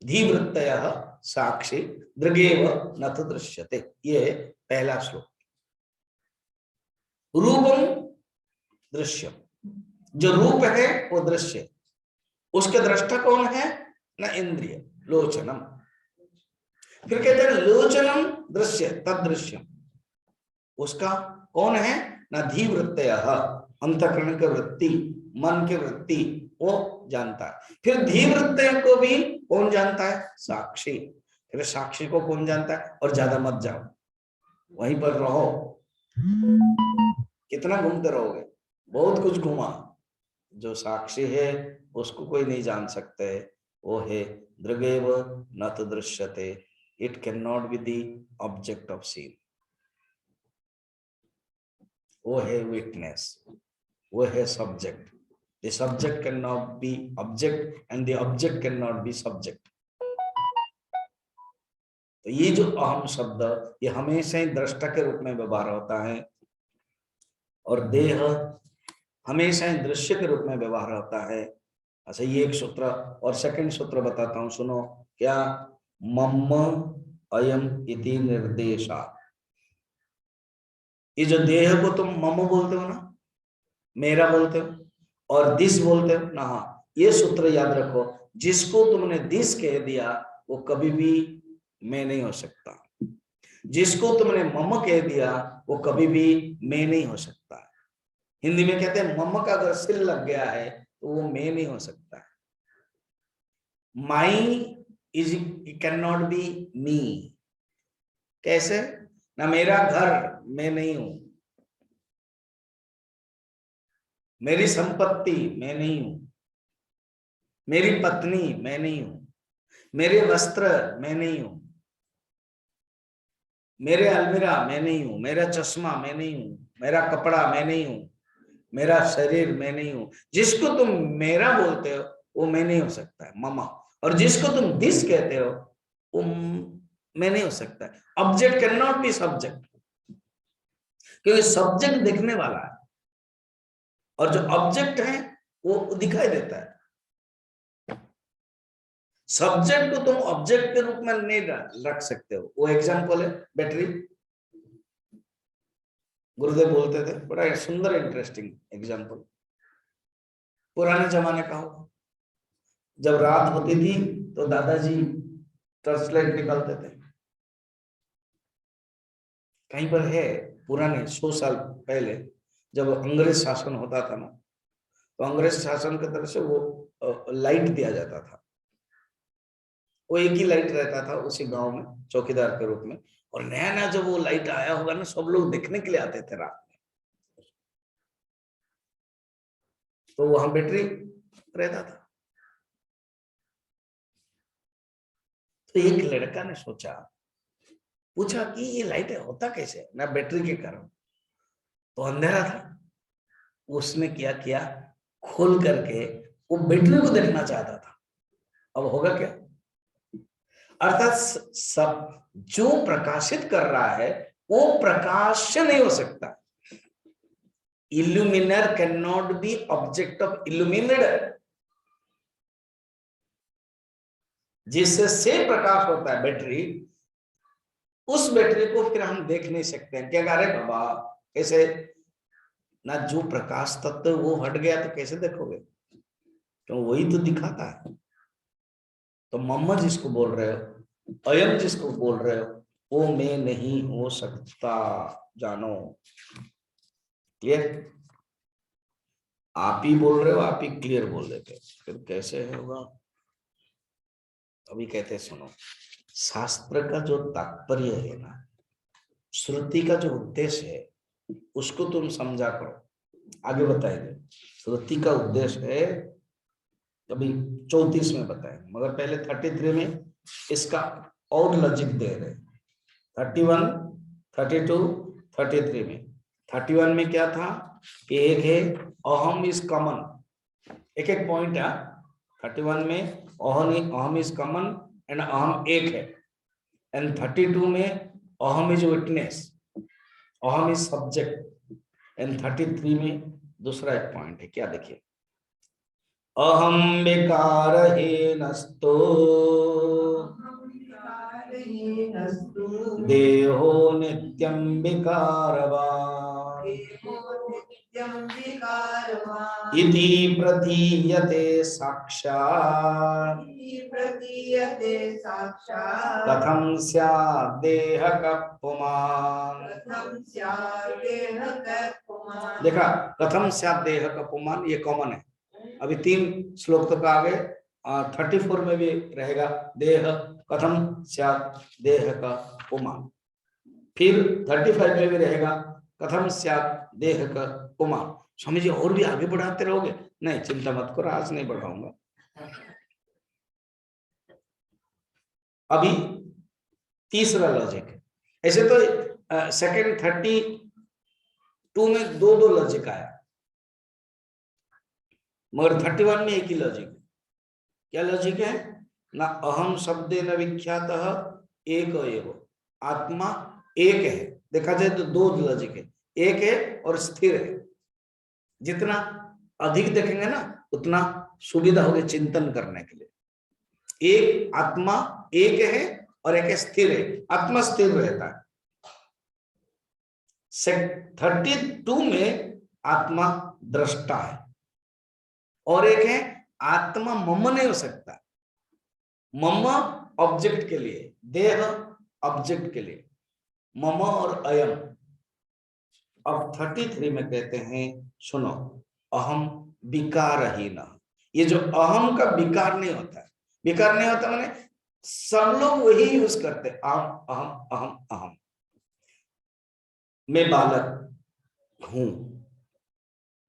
धीवृत्तयः साक्षी दृगेव न तो दृश्यते। ये पहला श्लोक। रूपम दृश्यम, जो रूप है वो दृश्य, उसके दृष्टा कौन है, न इंद्रिय, लोचनम। फिर कहते हैं लोचनम दृश्य तदृश्यम, उसका कौन है, न धीवृत्तयः, अंतःकरण की वृत्ति, मन की वृत्ति वो जानता है। फिर धीवृत्तय को भी कौन जानता है, साक्षी। फिर साक्षी को कौन जानता है, और ज्यादा मत जाओ, वहीं पर रहो, कितना घूमते रहोगे, बहुत कुछ घुमा। जो साक्षी है उसको कोई नहीं जान सकते, वो है दृगेव न तो दृश्यते, it can not be the object of seen. वो है विटनेस, वो है subject. The subject can not be object and the object can not be subject. तो ये जो अहम शब्द, ये हमेशा ही दृष्टा के रूप में व्यवहार होता है, और देह हमेशा ही दृश्य के रूप में व्यवहार होता है। अच्छा, ये एक सूत्र, और सेकंड सूत्र बताता हूं, सुनो क्या, मम अयम इति निर्देशा। ये जो देह को तुम मम बोलते हो ना, मेरा बोलते हो, और दिस बोलते हो ना, ये सूत्र याद रखो, जिसको तुमने दिस कह दिया वो कभी भी मैं नहीं हो सकता, जिसको तुमने मम कह दिया वो कभी भी मैं नहीं हो सकता। हिंदी में कहते हैं मम का अगर सिर लग गया है तो वो मैं नहीं हो सकता। माई इज कैन नॉट बी मी। कैसे, ना मेरा घर मैं नहीं हूं, मेरी संपत्ति मैं नहीं हूं, मेरी पत्नी मैं नहीं हूं, मेरे वस्त्र मैं नहीं हूं, मेरे अलमीरा मैं नहीं हूं, मेरा चश्मा मैं नहीं हूं, मेरा कपड़ा मैं नहीं हूं, मेरा शरीर मैं नहीं हूं। जिसको तुम मेरा बोलते हो वो मैं नहीं हो सकता है, ममा। और जिसको तुम दिस कहते हो वो मैं नहीं हो सकता है। Object can not be subject, क्योंकि सब्जेक्ट देखने वाला है, और जो ऑब्जेक्ट है वो दिखाई देता है। सब्जेक्ट को तुम ऑब्जेक्ट के रूप में नहीं रख सकते हो। वो एग्जांपल है बैटरी। गुरुदेव बोलते थे, बड़ा सुंदर इंटरेस्टिंग एग्जांपल, पुराने जमाने का हो, जब रात होती थी तो दादाजी टर्च लाइट निकालते थे। कहीं पर है पुराने 100 साल पहले, जब अंग्रेज शासन होता था ना, तो अंग्रेज शासन की तरफ से वो लाइट दिया जाता था। वो एक ही लाइट रहता था उसी गांव में चौकीदार के रूप में, और नया नया जब वो लाइट आया होगा ना, सब लोग देखने के लिए आते थे रात में। तो वहां बैटरी रहता था। तो एक लड़का ने सोचा, पूछा कि ये लाइट होता कैसे ना, बैटरी के कारण। तो अंधेरा था, उसने क्या किया, खोल करके वो बैटरी को देखना चाहता था। अब होगा क्या, अर्थात सब जो प्रकाशित कर रहा है वो प्रकाश नहीं हो सकता। Illuminer can not be object of illuminator. जिससे प्रकाश होता है बैटरी, उस बैटरी को फिर हम देख नहीं सकते हैं। क्या कह रहे बाबा, कैसे? ना जो प्रकाश तत्व वो हट गया तो कैसे देखोगे? तो वही तो दिखाता है। तो मम्मा जिसको बोल रहे हो, अयम जिसको बोल रहे हो, वो मैं नहीं हो सकता, जानो। क्लियर? आप ही बोल रहे हो, आप ही क्लियर बोल देते, फिर कैसे होगा? अभी कहते हैं सुनो, शास्त्र का जो तात्पर्य है ना, श्रुति का जो उद्देश्य है, उसको तुम समझा करो। आगे बताएंगे श्रुति का उद्देश्य है, अभी 34 में बताएंगे, मगर पहले 33 में इसका और लॉजिक दे रहे। 31, 32, 33 में। 31 में क्या था? एक है अहम इज कॉमन, एक एक पॉइंट है। 31 में अहम इज कॉमन एंड अहम एक है। एंड 32 में अहम इज विटनेस, अहम इज सब्जेक्ट। एंड 33 में दूसरा एक पॉइंट है, क्या देखिए, अहम विकारहीनस्तो देहो नित्यं विकारवान् इति प्रतीयते साक्षात् कथं स्यात् देहकः पुमान्। देखा, कथम स्यात् देहकः पुमान्, ये कॉमन है। अभी 3 श्लोक तक आ गए। 34 में भी रहेगा, देह कथम स्यात् देह का पुमान्। फिर 35 में भी रहेगा, कथम स्यात् देह का पुमान्। स्वामी जी और भी आगे बढ़ाते रहोगे? नहीं, चिंता मत करो, आज नहीं बढ़ाऊंगा। अभी तीसरा लॉजिक है। ऐसे तो सेकंड 32 में दो लॉजिक आया, मगर 31 में एक ही लॉजिक है। क्या लॉजिक है? ना अहम शब्दे न विख्यात एक एव, आत्मा एक है। देखा जाए तो दो लॉजिक है, एक है और स्थिर है। जितना अधिक देखेंगे ना उतना सुविधा होगी चिंतन करने के लिए। एक आत्मा एक है और एक स्थिर है, आत्मा स्थिर रहता है। 32 में आत्मा दृष्टा है और एक है आत्मा मम नहीं हो सकता। मम ऑब्जेक्ट के लिए, देह ऑब्जेक्ट के लिए, मम और अयम। अब 33 में कहते हैं सुनो, अहम विकारहीन। ये जो अहम का विकार नहीं होता है, विकार नहीं होता माने सब लोग वही यूज करते, अहम अहम अहम अहम। मैं बालक हूं,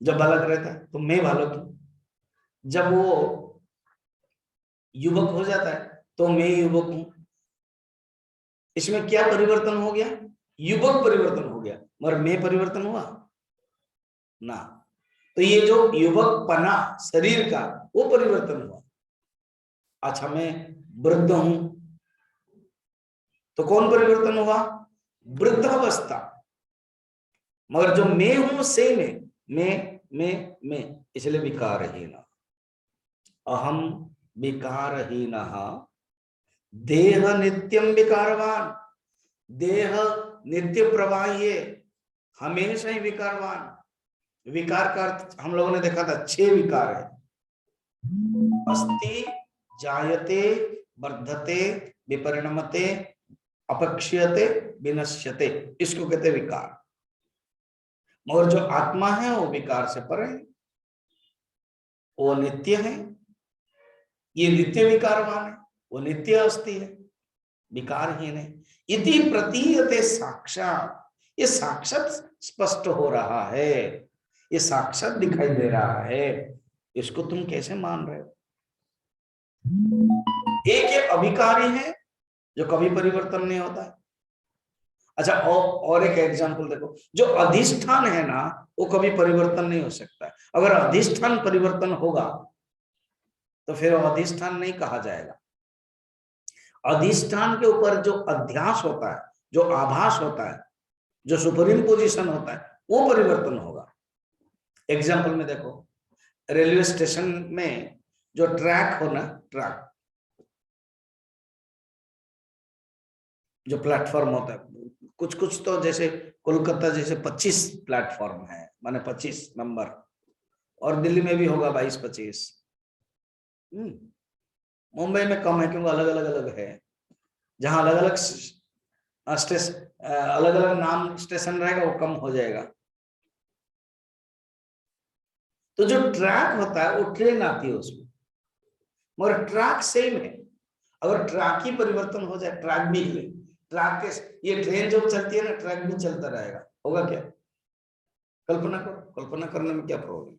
जब बालक रहता है तो मैं बालक हूं। जब वो युवक हो जाता है तो मैं युवक हूं। इसमें क्या परिवर्तन हो गया? युवक परिवर्तन हो गया, मगर मैं परिवर्तन हुआ ना। तो ये जो युवक पना शरीर का, वो परिवर्तन हुआ। अच्छा, मैं वृद्ध हूं तो कौन परिवर्तन हुआ? वृद्धावस्था। मगर जो मैं हूं सेम है, मैं, इसलिए विकारहीन। अहम विकारहीन देह नित्यम विकारवान। देह नित्य प्रवाही है, हमेशा ही विकारवान। विकार का अर्थ हम लोगों ने देखा था, 6 विकार है। अस्ति, जायते, वर्धते, विपरिणमते, अपक्षयते, विनश्यते, इसको कहते विकार। मगर जो आत्मा है वो विकार से परे है, वो नित्य है। ये नित्य विकारवान है, वो नित्य अस्थि है, विकारहीन है। इति प्रतीयते साक्षात, ये साक्षात स्पष्ट हो रहा है, ये साक्षात दिखाई दे रहा है। इसको तुम कैसे मान रहे हो? एक अभिकारी है जो कभी परिवर्तन नहीं होता है। अच्छा, और एक एग्जांपल देखो, जो अधिष्ठान है ना वो कभी परिवर्तन नहीं हो सकता है। अगर अधिष्ठान परिवर्तन होगा तो फिर अधिष्ठान नहीं कहा जाएगा। अधिष्ठान के ऊपर जो अध्यास होता है, जो आभास होता है, जो सुपरीम पोजीशन होता है, वो परिवर्तन होगा। एग्जाम्पल में देखो, रेलवे स्टेशन में जो ट्रैक हो ना, ट्रैक जो प्लेटफॉर्म होता है, कुछ कुछ तो जैसे कोलकाता जैसे 25 प्लेटफॉर्म है, माने 25 नंबर, और दिल्ली में भी होगा 22-25। मुंबई में कम है क्योंकि अलग अलग अलग है, जहां अलग अलग अलग अलग नाम स्टेशन रहेगा वो कम हो जाएगा। तो जो ट्रैक होता है वो ट्रेन आती है उसमें, मगर ट्रैक सेम है। अगर ट्रैक ही परिवर्तन हो जाए, ट्रैक भी हिले, ट्रैक के ये ट्रेन जब चलती है ना, ट्रैक भी चलता रहेगा, होगा क्या? कल्पना करो, कल्पना करने में क्या प्रॉब्लम?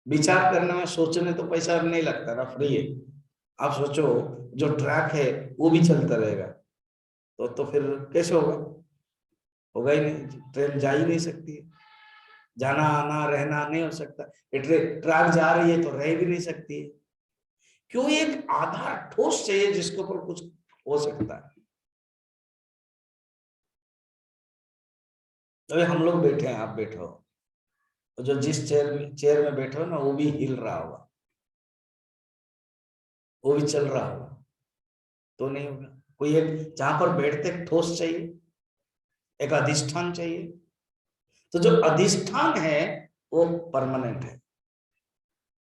विचार करने में, सोचने तो पैसा नहीं लगता ना, फ्री है। आप सोचो जो ट्रैक है वो भी चलता रहेगा, तो फिर कैसे होगा? होगा ही नहीं, ट्रेन जा ही नहीं सकती है, जाना आना रहना नहीं हो सकता। ट्रैक जा रही है तो रह भी नहीं सकती है। क्यों? एक आधार ठोस चाहिए जिसके ऊपर कुछ हो सकता है। तो हम लोग बैठे हैं, आप बैठे हो, तो जो जिस चेयर में बैठे हो ना, वो भी हिल रहा होगा, वो भी चल रहा होगा, तो नहीं होगा। कोई एक जहां पर बैठते एक ठोस चाहिए, एक अधिष्ठान चाहिए। तो जो अधिष्ठान है वो परमानेंट है।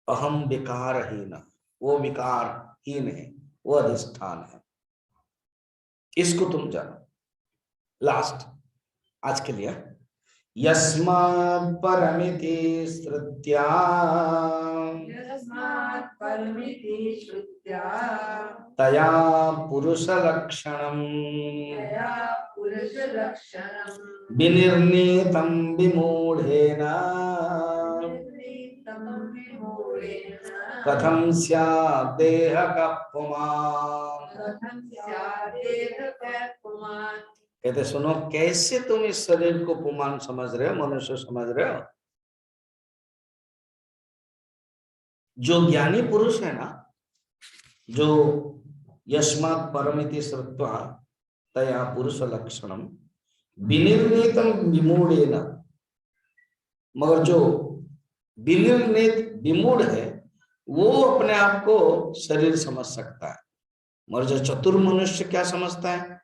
अहम विकारहीन, वो विकारहीन है, वो अधिष्ठान है। इसको तुम जानो। लास्ट आज के लिए, यस्मात् परमिति श्रुत्या तया पुरुष लक्षणम विनिर्णीतं विमूढ़ेन कथं स्यात् देहकः पुमान्। कहते सुनो, कैसे तुम इस शरीर को पुमान समझ रहे हो, मनुष्य समझ रहे हो? जो ज्ञानी पुरुष है ना, जो यस्मात् परमिति श्रुत्वा तया पुरुष लक्षणम विनिर्णीतम विमूढ़ेन, मगर जो विनिर्णीत विमूढ़ है वो अपने आप को शरीर समझ सकता है। मगर जो चतुर मनुष्य क्या समझता है?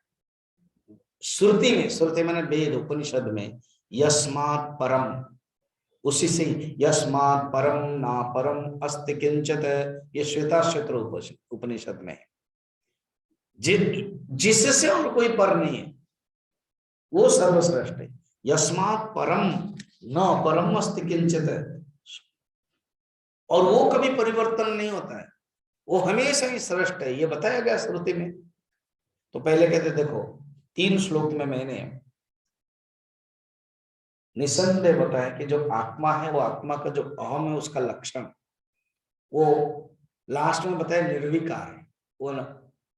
श्रुति में, श्रुति मैंने वेद उपनिषद में, यस्मात् परम, उसी से यस्मात् परम ना परम अस्ति किंचित, ये श्वेताश्वतर उपनिषद में, जिससे और कोई पर नहीं है, वो सर्वश्रेष्ठ है। यस्मात् परम न परम अस्ति किंचित, और वो कभी परिवर्तन नहीं होता है, वो हमेशा ही श्रेष्ठ है, ये बताया गया श्रुति में। तो पहले कहते देखो 3 श्लोक में मैंने निसंदेह बताया कि जो आत्मा है, वो आत्मा का जो अहम है उसका लक्षण, वो लास्ट में बताया निर्विकार है, वो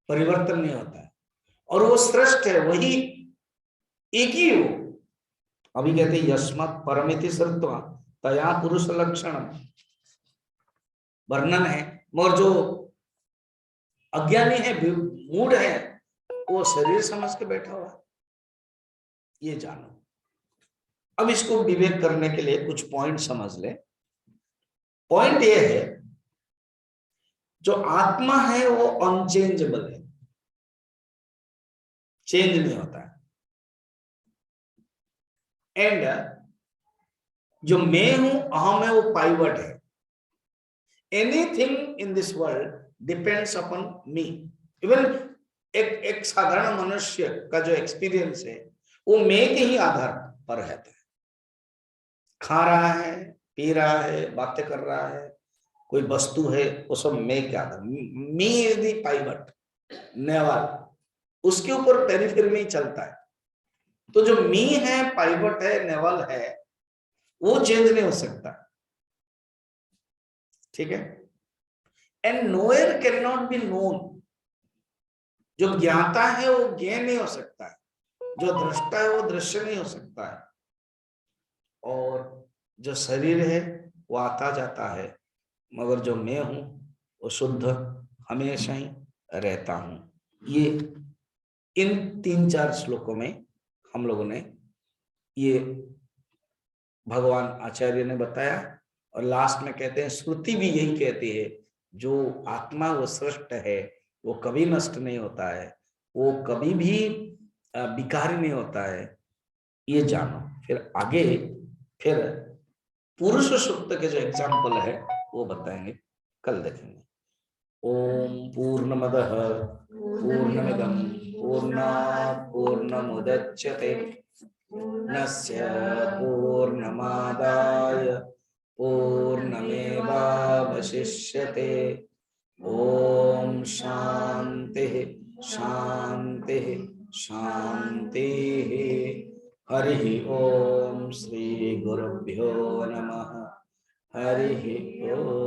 परिवर्तन नहीं होता है, और वो श्रेष्ठ है, वही एक ही हो। अभी कहते यस्मात् परमिति श्रुत्वा तया पुरुष लक्षण, वर्णन है। मगर जो अज्ञानी है, मूढ़ है, वो शरीर समझ के बैठा हुआ, ये जानो। अब इसको विवेक करने के लिए कुछ पॉइंट समझ ले। पॉइंट ये है, जो आत्मा है वो अनचेंजेबल है, चेंज नहीं होता है। एंड जो मैं हूं, अहम है, वो पाइवट है। Anything in this world depends upon me. Even एक साधारण मनुष्य का जो एक्सपीरियंस है वो मैं के ही आधार पर रहता है। खा रहा है, पी रहा है, बातें कर रहा है, कोई वस्तु है, वो सब मैं के आधार। Me is the pivot, navel, उसके ऊपर पेरिफेरी में ही चलता है। तो जो मी है, पाइवट है, नेवल है, वो चेंज नहीं हो सकता, ठीक है। And nowhere can not be known. जो ज्ञाता है वो ज्ञेय नहीं हो सकता है, जो दृष्टा है वो दृश्य नहीं हो सकता है, और जो शरीर है वो आता जाता है, मगर जो मैं हूं वो शुद्ध हमेशा ही रहता हूं। ये इन 3-4 श्लोकों में हम लोगों ने ये भगवान आचार्य ने बताया। और लास्ट में कहते हैं, श्रुति भी यही कहती है, जो आत्मा वो श्रेष्ठ है, वो कभी नष्ट नहीं होता है, वो कभी भी विकारी नहीं होता है, ये जानो। फिर आगे फिर पुरुष सूक्त के जो एग्जाम्पल है वो बताएंगे, कल देखेंगे। ओम पूर्णमदः पूर्णमिदं पूर्णात् पूर्णमुदच्यते पूर्णस्य पूर्णमादाय पूर्णमेवावशिष्यते। ओम शांति शांति शांति। हरि ओम श्री गुरुभ्यो नमः। हरि ओम।